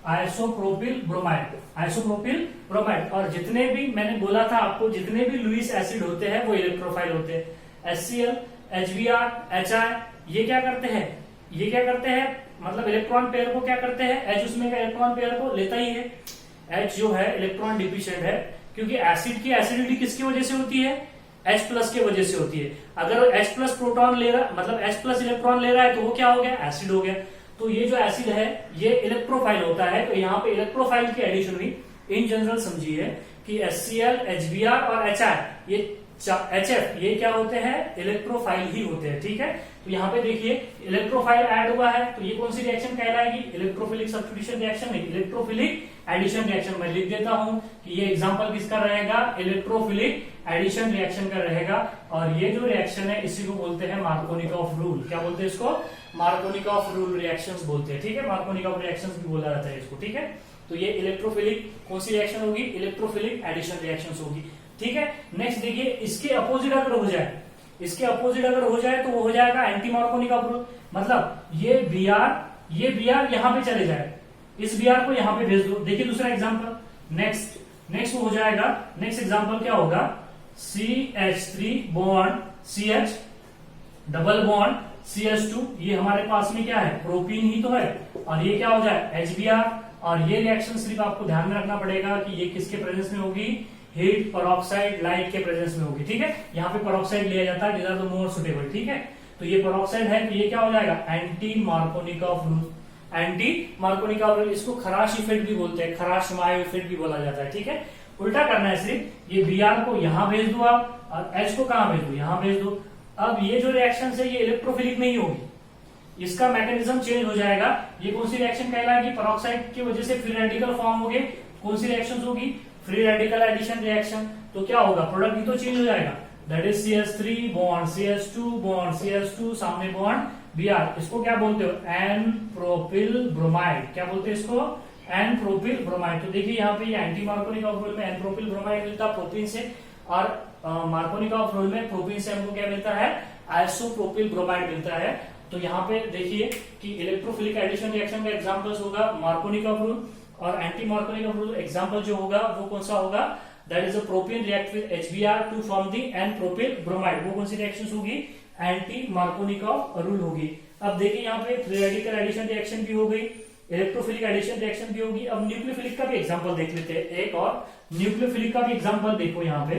Isopropyl bromide. Isopropyl bromide. और जितने भी मैंने बोला था आपको, जितने भी लुईस एसिड होते हैं वो इलेक्ट्रोफाइल होते हैं। HCl, HBr, HI, ये क्या करते हैं? ये क्या करते हैं? मतलब इलेक्ट्रॉन पेयर को क्या करते हैं? H उसमें का इलेक्ट्रॉन पेयर को लेता ही है। H जो है इलेक्ट्रॉन डिफिशिएंट है, क्योंकि एसिड की एसिडिटी किसकी वजह से होती है? H प्लस की वजह से होती है। अगर H प्लस प्रोटॉन ले रहा, मतलब H प्लस इलेक्ट्रॉन ले रहा है तो वो क्या हो गया? एसिड हो गया। तो ये जो एसिड है ये इलेक्ट्रोफाइल होता है। तो यहाँ पे इलेक्ट्रोफाइल की एडिशन हुई। इन जनरल समझिए कि HCl, HBr और HI, ये HF, ये क्या होते हैं? इलेक्ट्रोफाइल ही होते हैं, ठीक है। तो यहाँ पे देखिए इलेक्ट्रोफाइल ऐड हुआ है, तो ये कौन सी रिएक्शन कहलाएगी? इलेक्ट्रोफिलिक सब्स्टिट्यूशन रिएक्शन नहीं, इलेक्ट्रोफिलिक एडिशन रिएक्शन। मैं लिख देता हूं कि ये एग्जांपल किसका रहेगा? इलेक्ट्रोफिलिक एडिशन रिएक्शन का रहेगा। और ये जो रिएक्शन है इसी को बोलते हैं मार्कोनिकॉफ रूल। क्या बोलते हैं इसको? मार्कोनिकॉफ रूल रिएक्शंस बोलते हैं, ठीक है। मार्कोनिकॉफ रिएक्शंस भी बोला जाता है इसको, ठीक है। तो ये इलेक्ट्रोफिलिक कौन सी रिएक्शन होगी? इलेक्ट्रोफिलिक एडिशन रिएक्शन होगी, ठीक है। नेक्स्ट देखिए, इसके अपोजिट अगर हो जाए, इसके अपोजिट अगर हो जाए तो वो हो जाएगा एंटी मार्कोनिकॉफ रूल। मतलब ये Br यहां पे चले जाए, इस Br को यहां पे भेज दो। देखिए दूसरा एग्जांपल, नेक्स्ट हो जाएगा। नेक्स्ट एग्जांपल क्या होगा? CH3 bond CH, double bond CH2, ये हमारे पास में क्या है? प्रोपीन ही तो है। और ये क्या हो जाए? HBr। और ये रिएक्शन सिर्फ आपको ध्यान में रखना पड़ेगा कि ये किसके प्रेजेंस में होगी? हीट, पेरोक्साइड, लाइट के प्रेजेंस में होगी, ठीक है। यहाँ पे पेरोक्साइड लिया जाता है, डिज़ मोर सुटेबल, ठीक है। तो ये पेरोक्साइड है तो ये क्या हो जाएगा? Anti Markovnikov rule. Anti Markovnikov rule, इसको खराश इफेक्ट भी बोलते हैं, खराश मायो इफेक्ट भी बोला जाता है, ठीक है। उल्टा करना है सिर्फ, ये Br को यहां भेज दो आप, और H को कहां भेज दो? यहां भेज दो। अब ये जो रिएक्शन है ये इलेक्ट्रोफिलिक नहीं होगी, इसका मैकेनिज्म चेंज हो जाएगा। ये कौन सी रिएक्शन कहलाएगी? पेरोक्साइड की वजह से फ्री रेडिकल फॉर्म हो गए। कौन सी रिएक्शन होगी? Free radical addition reaction. तो क्या होगा? प्रोडक्ट भी तो चेंज हो जाएगा। That is CH3 bond CH2 bond CH2, सामने बॉन्ड Br। इसको क्या बोलते हो? N propyl bromide. क्या बोलते हैं इसको? N propyl bromide. तो देखिए यहाँ पे एंटी मार्कोनिकॉफ रूल में एन प्रोपिल ब्रोमाइड मिलता है प्रोपीन से, और मार्कोनिकॉफ रूल में प्रोपीन से हमको क्या मिलता है? आइसोप्रोपिल ब्रोमाइड मिलता है। तो यहाँ पे देखिए कि इलेक्ट्रोफिलिक एडिशन रिएक्शन का एग्जांपल्स होगा मार्कोनिकॉफ रूल, और एंटी मार्कोनिकॉफ रूल एग्जांपल जो होगा वो कौन सा होगा? That is a propene react with HBr to form the n propyl bromide. वो कौन सी रिएक्शन होगी? एंटी मार्कोनिकॉफ रूल होगी। अब देखिए यहाँ पे फ्री रेडिकल एडिशन रिएक्शन भी हो गई, इलेक्ट्रोफिलिक एडिशन रिएक्शन भी होगी। अब न्यूक्लियोफिलिक का भी एग्जांपल देख लेते हैं एक और। न्यूक्लियोफिलिक का भी एग्जांपल देखो यहाँ पे,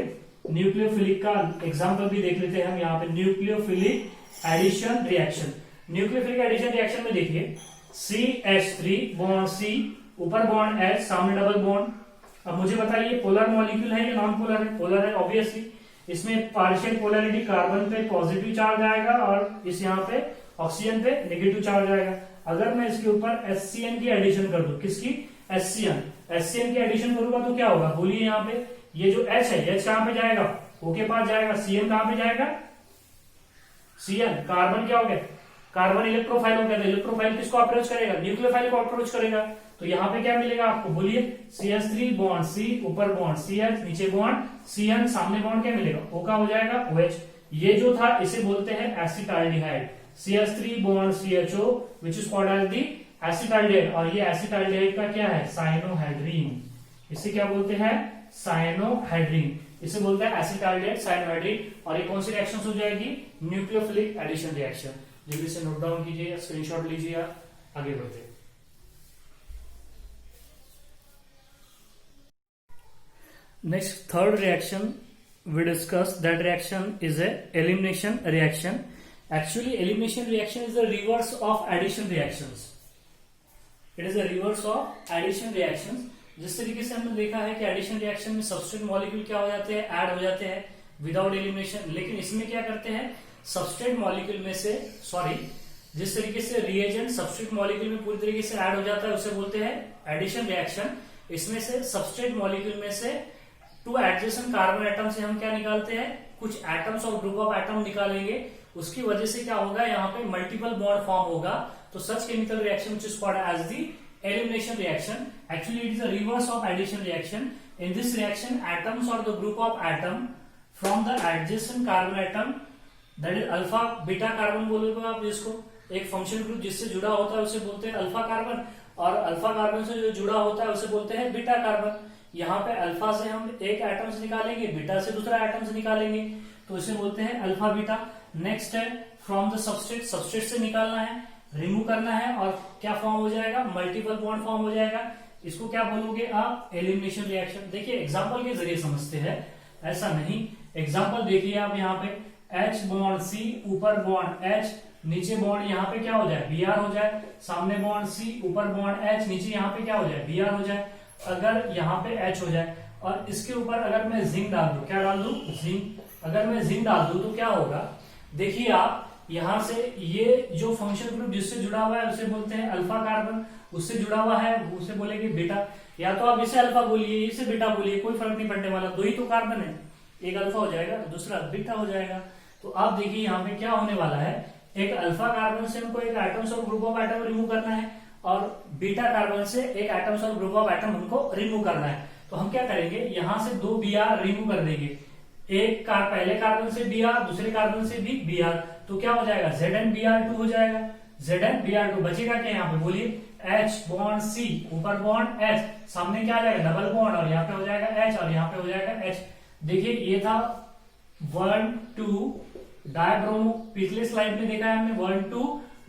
न्यूक्लियोफिलिक का एग्जांपल भी देख लेते हैं हम यहाँ पे। Nucleophilic addition reaction, nucleophilic addition reaction में देखिए CH3 बॉन्ड C, ऊपर बॉन्ड H, सामने डबल बॉन्ड। अब मुझे बताइए पोलर मॉलिक्यूल है या नॉन पोलर है? पोलर है ऑब्वियसली। इसमें पार्शियल पोलैरिटी कार्बन पे पॉजिटिव चार्ज आएगा और इस यहाँ पे ऑक्सीजन पे नेगेटिव चार्ज आएगा। अगर मैं इसके ऊपर HCN की एडिशन कर दूं, किसकी? HCN की एडिशन करूंगा तो क्या होगा बोलिए? यहाँ पे ये जो H है, H कहां पे जाएगा? O के पास जाएगा। CN कहां पे जाएगा? CN कार्बन क्या हो गया? कार्बन इलेक्ट्रोफाइल हो गया। इलेक्ट्रोफाइल किसको अप्रोच करेगा? न्यूक्लियोफाइल को अप्रोच करेगा। तो यहाँ पे क्या मिलेगा आपको बोलिए? CH3 बॉन्ड C, ऊपर बॉन्ड CH, नीचे बॉन्ड CN, सामने बॉन्ड क्या मिलेगा? O का हो जाएगा OH। ये जो था इसे बोलते हैं acetaldehyde. CH3 bond CHO which is called as the acetaldehyde. और ये एसिटाल्डिहाइड का क्या है? साइनोहाइड्रीन। इसे क्या बोलते हैं? साइनोहाइड्रीन। इसे बोलते हैं एसिटाल्डिहाइड, साइनोहाइड्रीन। और ये कौन सी रिएक्शन हो जाएगी? Nucleophilic addition reaction. जल्दी से नोट डाउन कीजिए, स्क्रीनशॉट लीजिए, आगे बढ़ते। Next, third reaction we discuss, that reaction is a elimination reaction. Actually, elimination reaction is the reverse of addition reactions. It is a reverse of addition reactions. जिस तरीके से हमने देखा है कि एडिशन रिएक्शन में सबस्ट्रेट मॉलिक्यूल क्या हो जाते हैं? ऐड हो जाते हैं विदाउट एलिमिनेशन। लेकिन इसमें क्या करते हैं? सबस्ट्रेट मॉलिक्यूल में से, जिस तरीके से रिएजेंट सबस्ट्रेट मॉलिक्यूल में पूरी तरीके से ऐड हो जाता है उसे बोलते हैं एडिशन रिएक्शन। इसमें से सबस्ट्रेट मॉलिक्यूल में से टू एडजेसेंट कार्बन एटम से हम क्या निकालते हैं? कुछ एटम्स और ग्रुप ऑफ एटम निकालेंगे। उसकी वजह से क्या होगा? यहाँ पे मल्टीपल बॉन्ड फॉर्म होगा। तो such chemical reaction which is called as the elimination reaction. Actually, it is a reverse of addition reaction. In this reaction, atoms or the group of atom from the adjacent carbon atom, that is alpha beta carbon बोलोगे आप जिसको, एक function group जिससे जुड़ा होता है उसे बोलते हैं अल्फा कार्बन, और अल्फा कार्बन से जो जुड़ा होता है उसे बोलते हैं बीटा कार्बन। यहाँ पे अल्फा से हम एक एटम से निकालेंगे, बीटा से दूसरा एटम से निकालेंगे, तो इसे बोलते हैं अल्फा बीटा। नेक्स्ट है फ्रॉम द सबस्ट्रेट, सबस्ट्रेट से निकालना है, रिमूव करना है, और क्या फॉर्म हो जाएगा? मल्टीपल बॉन्ड फॉर्म हो जाएगा। इसको क्या बोलोगे आप? Elimination reaction. देखिए एग्जांपल के जरिए समझते हैं, ऐसा नहीं। एग्जांपल देखिए आप यहाँ पे H बॉन्ड C, ऊपर बॉन्ड H, नीचे बॉन्ड यहाँ पे क्या हो जाए? Br हो जाए। सामने बॉन्ड C, ऊपर बॉन्ड H, नीचे यहाँ पे क्या हो जाए? Br हो जाए। अगर यहाँ पे H हो जाए और इसके ऊपर अगर मैं जिंक डाल दूं, क्या डाल दूं? जिंक। अगर मैं जिंक डाल दूं तो क्या होगा? देखिए आप यहां से ये जो फंक्शन ग्रुप जिससे जुड़ा हुआ है उसे बोलते हैं अल्फा कार्बन, उससे जुड़ा हुआ है उसे बोलेंगे बीटा। या तो आप इसे अल्फा बोलिए, इसे बीटा बोलिए, कोई फर्क नहीं पड़ने वाला, दो ही तो कार्बन है, एक अल्फा हो जाएगा दूसरा बीटा हो जाएगा। तो आप देखिए यहाँ पे क्या होने वाला है? एक अल्फा कार्बन से हमको एक एटम्स और ग्रुप ऑफ एटम रिमूव करना है, और बीटा कार्बन से एक एटम्स और ग्रुप ऑफ एटम हमको रिमूव करना है। तो हम क्या करेंगे? यहाँ से दो Br रिमूव कर देंगे, एक पहले कार्बन से Br, दूसरे कार्बन से भी Br, तो क्या हो जाएगा? ZnBr2 हो जाएगा। ZnBr2 बचेगा क्या यहाँ पे बोलिए? H बॉन्ड C, ऊपर बॉन्ड H, सामने क्या आ जाएगा? डबल बॉन्ड, और यहाँ पे हो जाएगा H, और यहाँ पे हो जाएगा H। देखिए ये था 1 2 डायब्रोमो, पिछले स्लाइड में देखा है हमने 1 2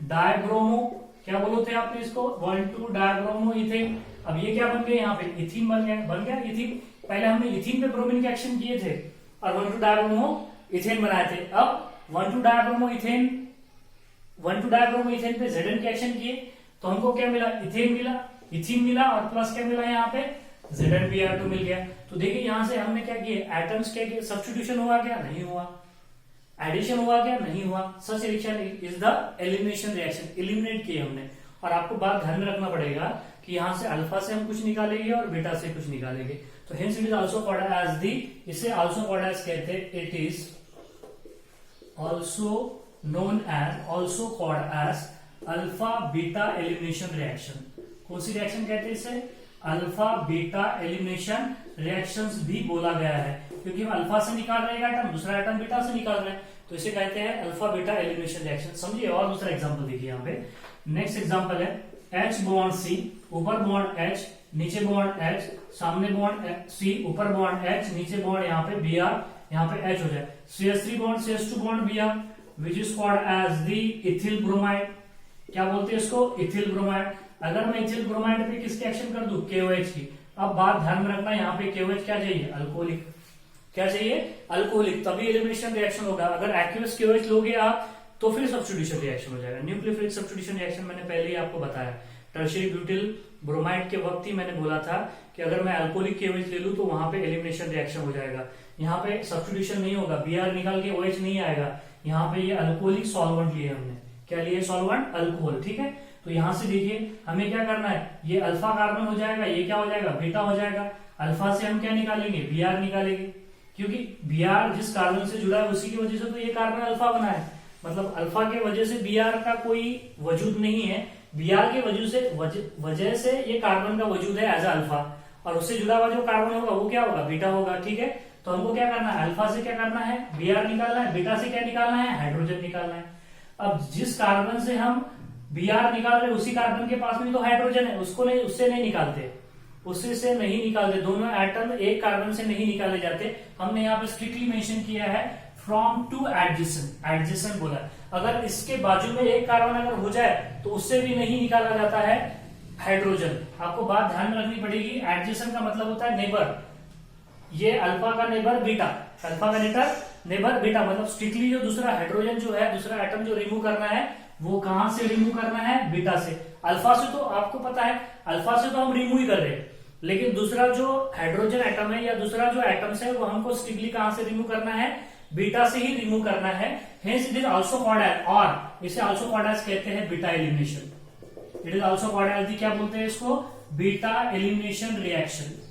डायब्रोमो, क्या बोलो थे आपने इसको? 1 2 डायब्रोमो इथेन। अब ये क्या बन गया? यहाँ पे इथीन बन गया इथीन। पहले हमने इथीन पे ब्रोमीन के एक्शन किए थे और 1 2 डायब्रोमो इथेन बनाए थे। अब 1 2 डायब्रोमो इथेन पे Zn के एक्शन किए तो हमको क्या मिला? इथीन मिला, और प्लस क्या मिला? यहाँ पे ZnBr2 मिल गया। तो देखिए यहां से हमने क्या किया? एटम्स क्या किए? सब्स्टिट्यूशन हुआ क्या? नहीं हुआ। एडिशन हुआ क्या? नहीं हुआ। सच reaction is the elimination reaction, eliminate किए हमने। और आपको बात ध्यान में रखना पड़ेगा कि यहां से अल्फा से हम कुछ निकालेंगे और बीटा से कुछ निकालेंगे। तो hence it is also called as the, इसे आल्सो कॉल्ड एज कहते हैं, it is also known as, also called as alpha beta elimination reaction. कौन सी रिएक्शन कहते हैं इसे? अल्फा बीटा एलिमिनेशन रिएक्शंस भी बोला गया है, क्योंकि हम अल्फा से निकाल रहे हैं एटम, दूसरा एटम बीटा से निकाल रहे हैं, तो इसे कहते हैं अल्फा बीटा एलिमिनेशन रिएक्शन। समझिए। और दूसरा एग्जांपल देखिए यहाँ पे। नेक्स्ट एग्जांपल है H बॉन्ड C, ऊपर बॉन्ड H, नीचे बॉन्ड H, सामने बॉन्ड C, ऊपर बॉन्ड H, नीचे बॉन्ड यहाँ पे Br, यहाँ पे H हो जाए। CH3 bond CH2 bond Br, which is called as the ethyl bromide. क्या बोलते हैं इसको? Ethyl bromide. अगर मैं इथिल ब्रोमाइड पे किसकी एक्शन कर दूं, KOH की। अब बात ध्यान में रखना, यहाँ पे KOH क्या चाहिए, अल्कोहलिक। क्या चाहिए, अल्कोहलिक, तभी एलिमिनेशन रिएक्शन होगा। अगर एक्वस KOH लोगे आप तो फिर सब्स्टिट्यूशन रिएक्शन हो जाएगा। न्यूक्लियोफिलिक सब्स्टिट्यूशन रिएक्शन मैंने पहले ही आपको बताया, टर्शियरी ब्यूटिल ब्रोमाइड के वक्त ही मैंने बोला था कि अगर मैं अल्कोहलिक KOH ले लूं तो वहां पे एलिमिनेशन रिएक्शन हो जाएगा। यहाँ पे सब्स्टिट्यूशन नहीं होगा, Br निकाल के OH नहीं आएगा। यहाँ पे ये अल्कोहलिक सॉल्वेंट लिए हमने, क्या लिए, सॉल्वेंट, अल्कोहल, ठीक है। तो यहां से देखिए हमें क्या करना है, ये अल्फा कार्बन हो जाएगा, ये क्या हो जाएगा, बीटा हो जाएगा। अल्फा से हम क्या निकालेंगे, Br निकालेंगे, क्योंकि Br जिस कार्बन से जुड़ा है उसी की वजह से तो ये कार्बन अल्फा बना है। मतलब अल्फा के वजह से Br का कोई वजूद नहीं है, Br के वजह से ये कार्बन का वजूद है एज अल्फा, और उससे जुड़ा हुआ जो कार्बन होगा वो क्या होगा, बीटा होगा, ठीक है। तो हमको क्या करना है, अल्फा से क्या करना है, Br निकालना है, बीटा से क्या निकालना है, हाइड्रोजन निकालना है। अब जिस कार्बन से हम Br निकाल रहे उसी कार्बन के पास में तो हाइड्रोजन है, उसको नहीं, उससे नहीं निकालते, उससे से नहीं निकालते। दोनों एटम एक कार्बन से नहीं निकाले जाते। हमने यहाँ पे स्ट्रिक्टली मेंशन किया है फ्रॉम टू एडजेसेंट, एडजेसेंट बोला। अगर इसके बाजू में एक कार्बन अगर हो जाए तो उससे भी नहीं निकाला जाता है हाइड्रोजन। आपको बात ध्यान में रखनी पड़ेगी, एडजेसेंट का मतलब होता है नेबर। ये अल्फा का नेबर बीटा, अल्फा का नेबर बीटा, मतलब स्ट्रिक्टली जो दूसरा हाइड्रोजन जो है, दूसरा एटम जो रिमूव करना है वो कहां से रिमूव करना है, बीटा से। अल्फा से तो आपको पता है, अल्फा से तो हम रिमूव ही कर रहे हैं, लेकिन दूसरा जो हाइड्रोजन एटम है या दूसरा जो एटम्स है वो हमको स्ट्रिक्टली कहां से रिमूव करना है, बीटा से ही रिमूव करना है। Hence it is also called as, और इसे आल्सो कॉल्ड एज कहते हैं beta elimination. It is also called as, क्या बोलते हैं इसको, beta elimination reaction.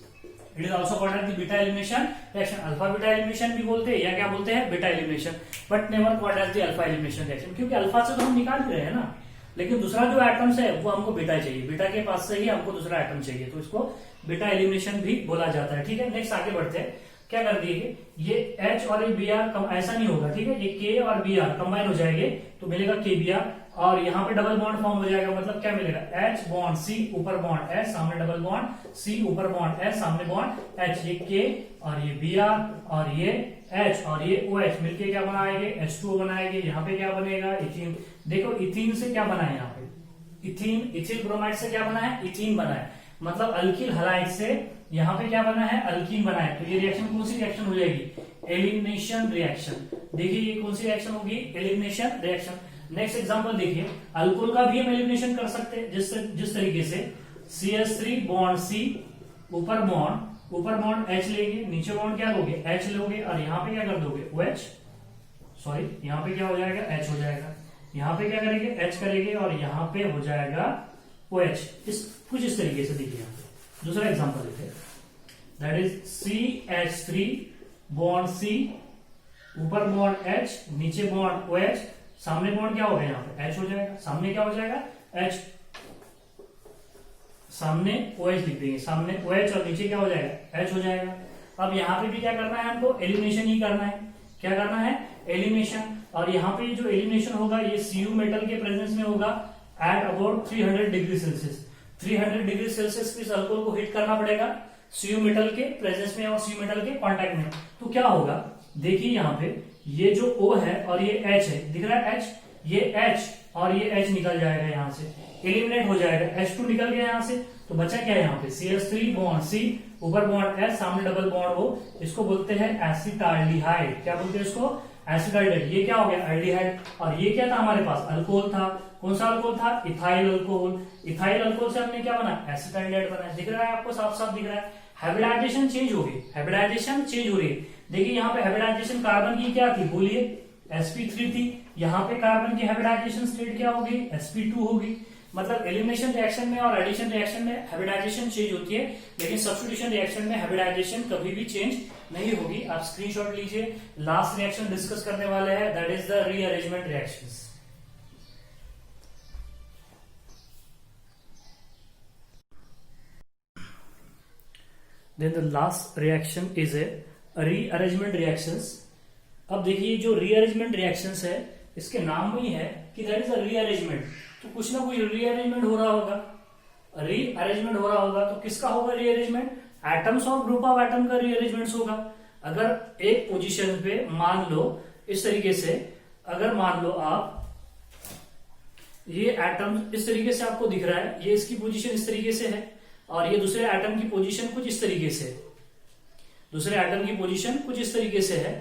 It is also called as the beta elimination reaction. Alpha beta elimination भी बोलते हैं या क्या बोलते हैं, beta elimination, but never called as the alpha elimination reaction, क्योंकि अल्फा से तो हम निकाल ही रहे हैं ना, लेकिन दूसरा जो एटम्स है वो हमको बीटा चाहिए, बीटा के पास से ही हमको दूसरा एटम चाहिए, तो इसको बीटा एलिमिनेशन भी बोला जाता है, ठीक है। नेक्स्ट आगे बढ़ते हैं, क्या कर दिए, ये H और ये Br ऐसा नहीं होगा, ठीक है, ये K और Br कंबाइन हो जाएंगे तो मिलेगा KBr, और यहाँ पे डबल बॉन्ड फॉर्म हो जाएगा, मतलब क्या मिलेगा, H बॉन्ड C ऊपर बॉन्ड H, सामने डबल बॉन्ड C ऊपर बॉन्ड H, सामने बॉन्ड H, ये K और ये Br और ये H और ये OH मिलके क्या बनाएंगे, H2O बनाएंगे। यहाँ पे क्या बनेगा, इथीन। देखो इथीन से क्या बना है, यहाँ पे इथीन, इथिल ब्रोमाइड से क्या बना है, इथीन बना है, मतलब अल्किल हलाइड से यहाँ पे क्या बना है, अल्कीन बना है। तो ये रिएक्शन कौन सी रिएक्शन हो जाएगी, एलिमिनेशन रिएक्शन। देखिए ये कौन सी रिएक्शन होगी, एलिमिनेशन रिएक्शन। नेक्स्ट एग्जांपल देखिए, अल्कोहल का भी हम एलिमिनेशन कर सकते हैं, जिस तरीके से CH3 बॉन्ड C, ऊपर बॉन्ड H लेंगे, नीचे बॉन्ड क्या लोगे, H लोगे, और यहाँ पे क्या कर दोगे, OH, सॉरी यहाँ पे क्या हो जाएगा, H हो जाएगा। यहाँ पे क्या करेंगे, H करेंगे, और यहाँ पे हो जाएगा OH। कुछ इस तरीके से देखिए। यहाँ पे दूसरा एग्जांपल लेते हैं, that is CH3 bond C, ऊपर बॉन्ड H, नीचे बॉन्ड OH, सामने बॉन्ड क्या हो गया, यहाँ पे H हो जाएगा, सामने क्या हो जाएगा, H, सामने OH लिख देंगे, सामने OH और नीचे क्या हो जाएगा, H हो जाएगा। अब यहाँ पे भी क्या करना है हमको, एलिमिनेशन ही करना है। क्या करना है, एलिमिनेशन। और यहाँ पे जो एलिमिनेशन होगा ये Cu मेटल के प्रेजेंस में होगा at about 300 degree Celsius. 300 degree Celsius इस अल्कोहल को हीट करना पड़ेगा Cu मेटल के प्रेजेंस में और Cu मेटल के कांटेक्ट में। तो क्या होगा, देखिए यहाँ पे ये जो O है और ये H है, दिख रहा है H, ये H और ये H निकल जाएगा यहाँ से, एलिमिनेट हो जाएगा। H2 निकल गया यहाँ से, तो बचा क्या है यहाँ पे, CH3 बॉन्ड C, ऊपर बॉन्ड H, सामने डबल बॉन्ड O, इसको बोलते हैं एसिटाल्डिहाइड। क्या बोलते हैं इसको, एसिटाल्डिहाइड। ये क्या हो गया, एल्डिहाइड। और ये क्या था हमारे पास, अल्कोहल था। कौन सा अल्कोहल था, इथाइल अल्कोहल। इथाइल अल्कोहल से हमने क्या बना, एसिटाल्डिहाइड बना। दिख रहा है आपको, साफ साफ दिख रहा है। हाइब्रिडाइजेशन चेंज हो गई, हाइब्रिडाइजेशन चेंज हो रही है। देखिए यहाँ पे हाइब्रिडाइजेशन कार्बन की क्या थी, बोलिए, sp3 थी। यहाँ पे कार्बन की हाइब्रिडाइजेशन स्टेट क्या होगी, sp2 होगी। मतलब एलिमिनेशन रिएक्शन में और एडिशन रिएक्शन में हाइब्रिडाइजेशन चेंज होती है, लेकिन सब्स्टिट्यूशन रिएक्शन में हाइब्रिडाइजेशन कभी भी चेंज नहीं होगी। आप स्क्रीनशॉट लीजिए, लास्ट रिएक्शन डिस्कस करने वाले हैं, that is the rearrangement reactions. Then the last reaction is a rearrangement reactions। अब देखिए जो rearrangement reactions है, इसके नाम में ही है कि that is a rearrangement, तो कुछ ना कुछ rearrangement हो रहा होगा, rearrangement हो रहा होगा। तो किसका होगा rearrangement, एटम्स और ग्रुप ऑफ एटम का rearrangement होगा। अगर एक पोजीशन पे मान लो इस तरीके से, अगर मान लो आप ये एटम इस तरीके से आपको दिख रहा है, ये इसकी पोजीशन इस तरीके से है और ये दूसरे एटम की पोजीशन कुछ इस तरीके से है, दूसरे एटम की पोजीशन कुछ इस तरीके से है।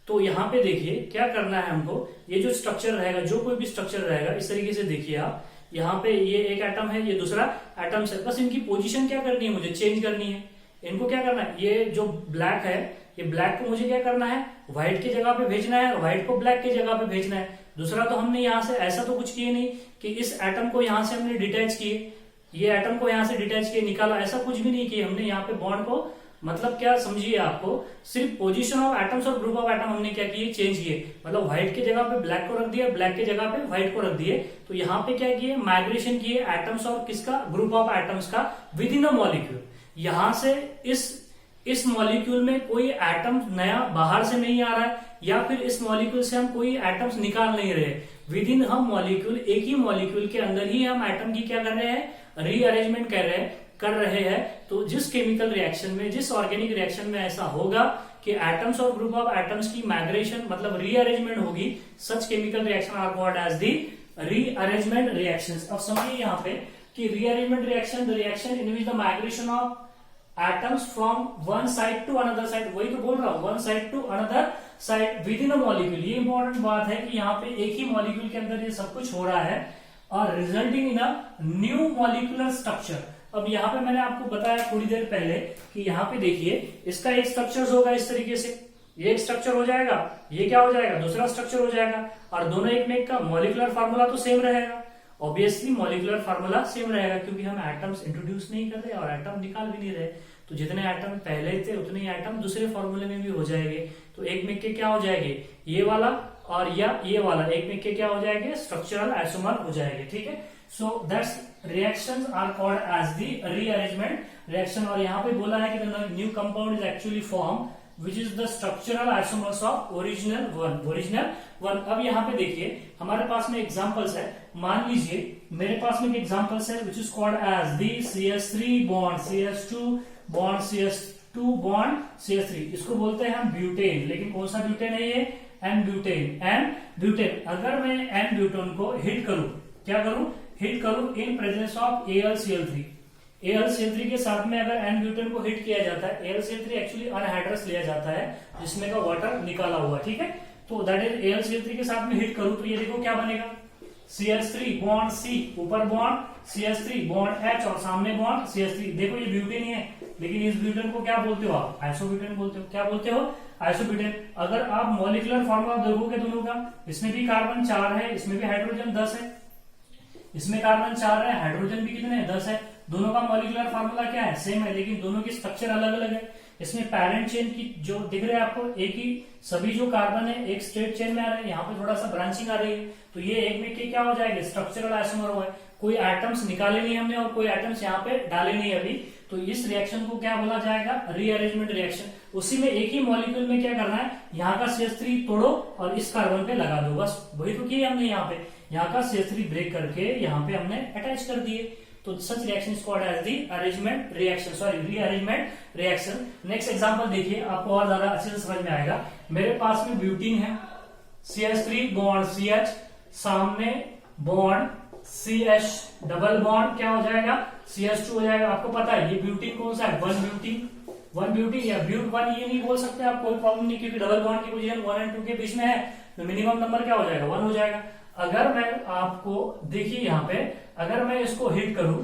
तो यहाँ पे देखिए क्या करना है हमको, ये जो स्ट्रक्चर रहेगा, जो कोई भी स्ट्रक्चर रहेगा इस तरीके से देखिए आप, यहाँ पे ये एक एटम है, ये दूसरा एटम है, बस इनकी पोजीशन क्या करनी है, मुझे चेंज करनी है। इनको क्या करना है, ये जो ब्लैक है, ये ब्लैक को मुझे क्या करना है, व्हाइट की जगह पे भेजना है और व्हाइट को ब्लैक की जगह पे भेजना है। दूसरा तो हमने यहाँ से ऐसा तो कुछ किए नहीं कि इस एटम को यहाँ से हमने डिटैच किए, ये एटम को यहाँ से डिटैच किए निकाला, ऐसा कुछ भी नहीं किया हमने यहाँ पे बॉन्ड को। मतलब क्या समझिए, आपको सिर्फ पोजीशन ऑफ एटम्स और ग्रुप ऑफ एटम हमने क्या किए, चेंज किए। मतलब व्हाइट की जगह पे ब्लैक को रख दिया, ब्लैक की जगह पे व्हाइट को रख दिए। तो यहाँ पे क्या किए, माइग्रेशन किए एटम्स और किसका, ग्रुप ऑफ एटम्स का विद इन अ मॉलिक्यूल। यहां से इस मॉलिक्यूल में कोई एटम नया बाहर से नहीं आ रहा है, या फिर इस मॉलिक्यूल से हम कोई एटम्स निकाल नहीं रहे, विद इन हम मॉलिक्यूल, एक ही मॉलिक्यूल के अंदर ही हम एटम की क्या कर रहे हैं, रीअरेंजमेंट कर रहे हैं। तो जिस केमिकल रिएक्शन में, जिस ऑर्गेनिक रिएक्शन में ऐसा होगा कि एटम्स और ग्रुप ऑफ एटम्स की माइग्रेशन मतलब रीअरेंजमेंट होगी, such chemical reaction are called as the rearrangement reactions. अब समझिए यहाँ पे कि rearrangement reaction, the reaction in which the migration of atoms from one side to another side, वही तो बोल रहा हूं, one side to another side within a molecule. ये इंपॉर्टेंट बात है कि यहाँ पे एक ही मॉलिक्यूल के अंदर ये सब कुछ हो रहा है और resulting in a new molecular structure. अब यहाँ पे मैंने आपको बताया थोड़ी देर पहले कि यहाँ पे देखिए इसका एक स्ट्रक्चर होगा इस तरीके से, ये एक स्ट्रक्चर हो जाएगा, ये क्या हो जाएगा, दूसरा स्ट्रक्चर हो जाएगा, और दोनों एक में एक का मॉलिक्यूलर फार्मूला तो सेम रहेगा। ऑब्वियसली मॉलिक्यूलर फार्मूला सेम रहेगा क्योंकि हम एटम्स इंट्रोड्यूस नहीं कर रहे और एटम निकाल भी नहीं रहे। तो जितने एटम पहले थे उतने ही एटम दूसरे फॉर्मूले में भी हो जाएंगे। तो एक में के क्या हो जाएंगे, ये वाला और या ये वाला, एक में के क्या हो जाएंगे, स्ट्रक्चरल आइसोमर हो जाएंगे। ठीक है, so that's reactions are called as the rearrangement reaction. और यहाँ पे बोला है कि the new compound is actually form which is the structural isomers of original one. अब यहाँ पे देखिए हमारे पास में एग्जांपल्स है, मान लीजिए मेरे पास में एक एग्जांपल्स है which is called as the CH3 bond CH2 bond CH2 bond CH3, इसको बोलते हैं हम ब्यूटेन। लेकिन कौन सा ब्यूटेन है ये, एन ब्यूटेन। अगर मैं एन ब्यूटेन को हिट करूं, क्या करूं, हिट करूं इन प्रेजेंस ऑफ AlCl3 के साथ में अगर एन ब्यूटेन को हिट किया जाता है, AlCl3 एक्चुअली अनहाइड्रस लिया जाता है जिसमें का वाटर निकाला हुआ, ठीक है। तो दैट इज AlCl3 के साथ में हिट करूं तो ये देखो क्या बनेगा, CH3 बॉन्ड C, ऊपर बॉन्ड CH3 बॉन्ड H और सामने बॉन्ड CH3। देखो ये ब्यूटेन ही है, लेकिन इस ब्यूटेन को क्या बोलते हो आप, आइसोब्यूटेन बोलते हो। क्या बोलते हो, आइसोब्यूटेन। अगर आप मॉलिक्यूलर फार्मूला देखोगे दोनों का, इसमें भी कार्बन 4 है, इसमें भी हाइड्रोजन 10 है, इसमें कार्बन 4 है, हाइड्रोजन भी कितने हैं, 10 है। दोनों का मॉलिक्यूलर फार्मूला क्या है, सेम है, लेकिन दोनों की स्ट्रक्चर अलग अलग है। इसमें पैरेंट चेन की जो दिख रहा है आपको, एक ही सभी जो कार्बन है एक स्ट्रेट चेन में आ रहे हैं, यहाँ पे थोड़ा सा ब्रांचिंग आ रही है। तो ये एक में के क्या हो जाएगा, स्ट्रक्चरल आइसोमर हुआ है। कोई एटम्स निकाले नहीं हमने और कोई एटम्स यहाँ पे डाले नहीं अभी। तो इस रिएक्शन को क्या बोला जाएगा, रीअरेंजमेंट रिएक्शन। उसी में एक ही मॉलिक्यूल में क्या करना है, यहाँ का CH3 तोड़ो और इस कार्बन पे लगा दो, बस वही तो किया हमने। यहाँ का CH3 ब्रेक करके यहाँ पे हमने अटैच कर दिए। तो such reaction is called as the arrangement reaction, sorry rearrangement reaction. Next example देखिए, आपको और ज्यादा अच्छे से समझ में आएगा। मेरे पास में ब्यूटीन है, CH3 बॉन्ड CH, सामने बॉन्ड CH, डबल बॉन्ड क्या हो जाएगा, CH2 हो जाएगा। आपको पता है ये ब्यूटीन कौन सा है, वन ब्यूटीन या ब्यूट वन, ये नहीं बोल सकते आप, कोई प्रॉब्लम नहीं, क्योंकि डबल बॉन्ड की पोजीशन 1 और 2 के बीच में है, तो मिनिमम नंबर क्या हो जाएगा, 1 हो जाएगा। अगर मैं आपको देखिए यहाँ पे, अगर मैं इसको हिट करूं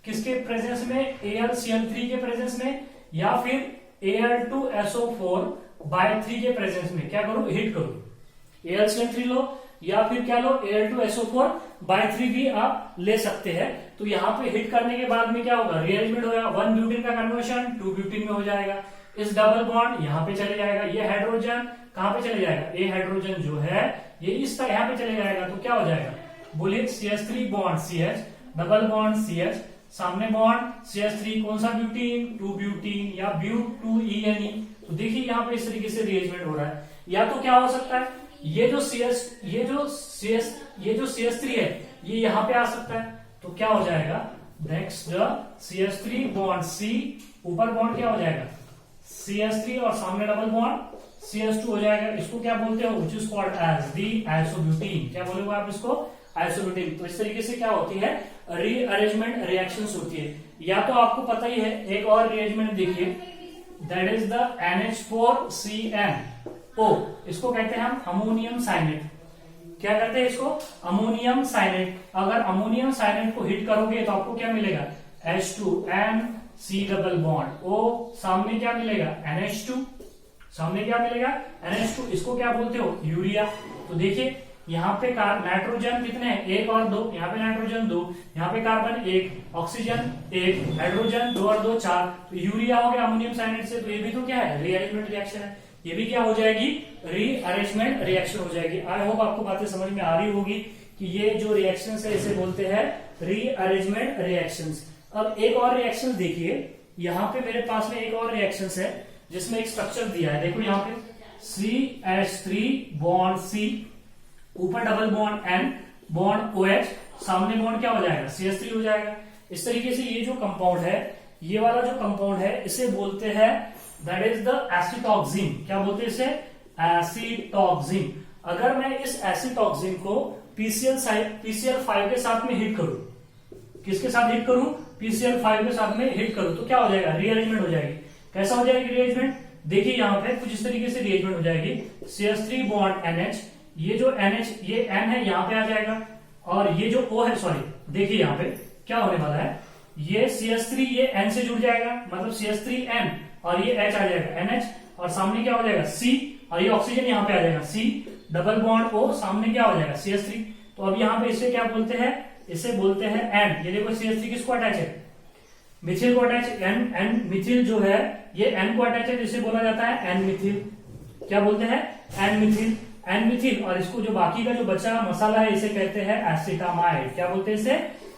किसके प्रेजेंस में, AlCl3 के प्रेजेंस में, या फिर Al2SO4 बाय 3 के प्रेजेंस में, क्या करूं, हिट करूं। AlCl3 लो या फिर क्या लो, Al2SO4 बाय 3 भी आप ले सकते हैं। तो यहाँ पे हिट करने के बाद में क्या होगा, रीअरेंजमेंट होगा, 1 ब्यूटीन का कन्वर्शन 2 ब्यूटीन में हो जाएगा। इस डबल बॉन्ड यहाँ पे चले जाएगा, ये हाइड्रोजन कहाँ पे चले जाएगा, ये हाइड्रोजन जो है ये इस तरह यहाँ पे चले जाएगा। तो क्या हो जाएगा, बोलिए CH3 bond CH, double bond CH, सामने बॉन्ड CH3, कौन सा ब्यूटीन, 2 ब्यूटीन या ब्यूट 2ENE। तो देखिए यहाँ पे इस तरीके से रीअरेंजमेंट हो रहा है। या तो क्या हो सकता है, ये जो CH3 है ये यहाँ पे आ सकता है। तो क्या हो जाएगा, नेक्स्ट CH3 बॉन्ड C, ऊपर बॉन्ड क्या हो जाएगा CH3 और सामने डबल बॉन्ड CH2 हो जाएगा। इसको क्या बोलते हो, which is called as the isobutene. क्या बोलोगे आप इसको, आइसोल्यूटिंग। तो इस तरीके से क्या होती है, रीअरेंजमेंट रिएक्शंस होती है। या तो आपको पता ही है, एक और रीअरेंजमेंट देखिए, दैट इज द NH4CnO, इसको कहते हैं हम अमोनियम साइनेट। क्या कहते हैं इसको, अमोनियम साइनेट। अगर अमोनियम साइनेट को हिट करोगे तो आपको क्या मिलेगा, H2NC डबल बॉन्ड O, सामने क्या मिलेगा, NH2, सामने क्या मिलेगा, NH2। इसको क्या बोलते हो, यूरिया। तो देखिए यहाँ पे नाइट्रोजन कितने हैं, 1 और 2, यहाँ पे नाइट्रोजन 2, यहाँ पे कार्बन 1, ऑक्सीजन 1, हाइड्रोजन 2 और 2 4, तो यूरिया हो गया अमोनियम साइनेट से। तो ये भी तो क्या है, रीअरेंजमेंट रिएक्शन है। ये भी क्या हो जाएगी, रीअरेंजमेंट रिएक्शन हो जाएगी। आई होप आपको बातें समझ में आ रही होगी कि ये जो रिएक्शंस है इसे बोलते हैं रीअरेंजमेंट रिएक्शंस। अब एक और रिएक्शन देखिए, यहाँ पे मेरे पास में एक और रिएक्शंस है जिसमें एक स्ट्रक्चर दिया है। देखो यहाँ पे CH3 बॉन्ड C, ऊपर double bond N, bond OH, सामने बॉन्ड क्या हो जाएगा, CH3 हो जाएगा। इस तरीके से ये जो कंपाउंड है, ये वाला जो कंपाउंड है, इसे बोलते हैं दैट इज द एसिटॉक्सिन। क्या बोलते हैं इसे, एसिटॉक्सिन। अगर मैं इस एसिटॉक्सिन को PCl5 के साथ में हिट करूं, किसके साथ हिट करूं, PCl5 के साथ में हिट करूं, तो क्या हो जाएगा, रीअरेंजमेंट हो जाएगी। कैसा हो जाएगी रीअरेंजमेंट, देखिए यहाँ पे कुछ इस तरीके से रीअरेंजमेंट हो जाएगी। CH3 बॉन्ड NH, ये जो NH, ये N है, यहाँ पे आ जाएगा, और ये जो O है, सॉरी देखिए यहाँ पे क्या होने वाला है, ये CH3 ये N से जुड़ जाएगा, मतलब CH3N, और ये H आ जाएगा NH, और सामने क्या हो जाएगा C, और ये ऑक्सीजन यहाँ पे आ जाएगा C, डबल बॉन्ड O, सामने क्या हो जाएगा CH3। तो अब यहाँ पे इसे क्या बोलते हैं, इसे बोलते हैं N। ये देखो CH3 किसको अटैच है, मिथिल को अटैच, N मिथिल जो है ये N को अटैच है, तो इसे बोला जाता है N मिथिल। क्या बोलते हैं, N मिथिल। और इसको जो बाकी का जो बचा मसाला है इसे कहते हैं एसिटामाइड। क्या बोलते हैं इसे,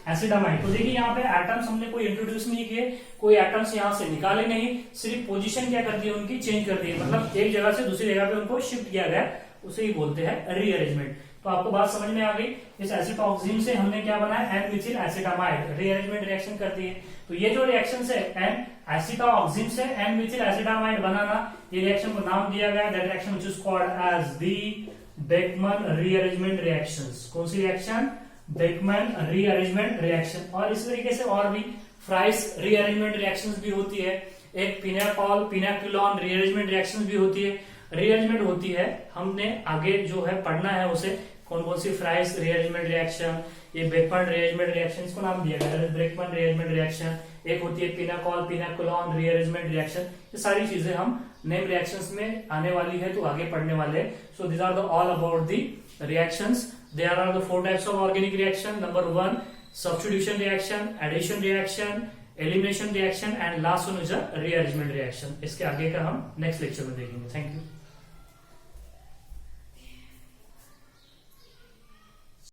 एसिटामाइड। तो देखिए यहाँ पे एटम्स हमने कोई इंट्रोड्यूस नहीं किए, कोई एटम्स यहाँ से निकाले नहीं, सिर्फ पोजीशन क्या कर दी है उनकी, चेंज कर दी है, मतलब एक जगह से दूसरी जगह पे उनको शिफ्ट किया गया, उसे ही बोलते हैं रीअरेंजमेंट। तो आपको बात समझ में आ गई, इस एसिटॉक्सिन से हमने क्या बनाया, N Mithil acetamide, rearrangement reaction कर दी है। तो ये जो रिएक्शन है N एसिटॉक्सिन से N मिथिल एसिटामाइड बनाना, ये रिएक्शन को नाम दिया गया, that reaction which is called as the Beckmann rearrangement reactions. कौन सी रिएक्शन, बेकमन रीअरेंजमेंट रिएक्शन। और इस तरीके से और भी फ्राइस रीअरेंजमेंट रिएक्शंस भी होती है, एक पिनाकॉल पिनाकुलॉन रीअरेंजमेंट रिएक्शंस भी होती है, रीअरेंजमेंट होती है। हमने आगे जो है पढ़ना है उसे, कौन कौन सी फ्राइस रीअरेंजमेंट रिएक्शन, ये बेकमन रीअरेंजमेंट रिएक्शन, इसको नाम दिया गया है बेकमन रीअरेंजमेंट रिएक्शन। एक होती है पिनाकॉल पिनाकुलॉन रीअरेंजमेंट रिएक्शन। ये सारी चीजें हम नेम रिएक्शंस में आने वाली है, तो आगे पढ़ने वाले हैं। So this are the all about the reactions. There are the 4 types of organic reaction. Number 1 substitution reaction, addition reaction, elimination reaction, and last one is a rearrangement reaction. इसके आगे का हम नेक्स्ट लेक्चर में देखेंगे। Thank you.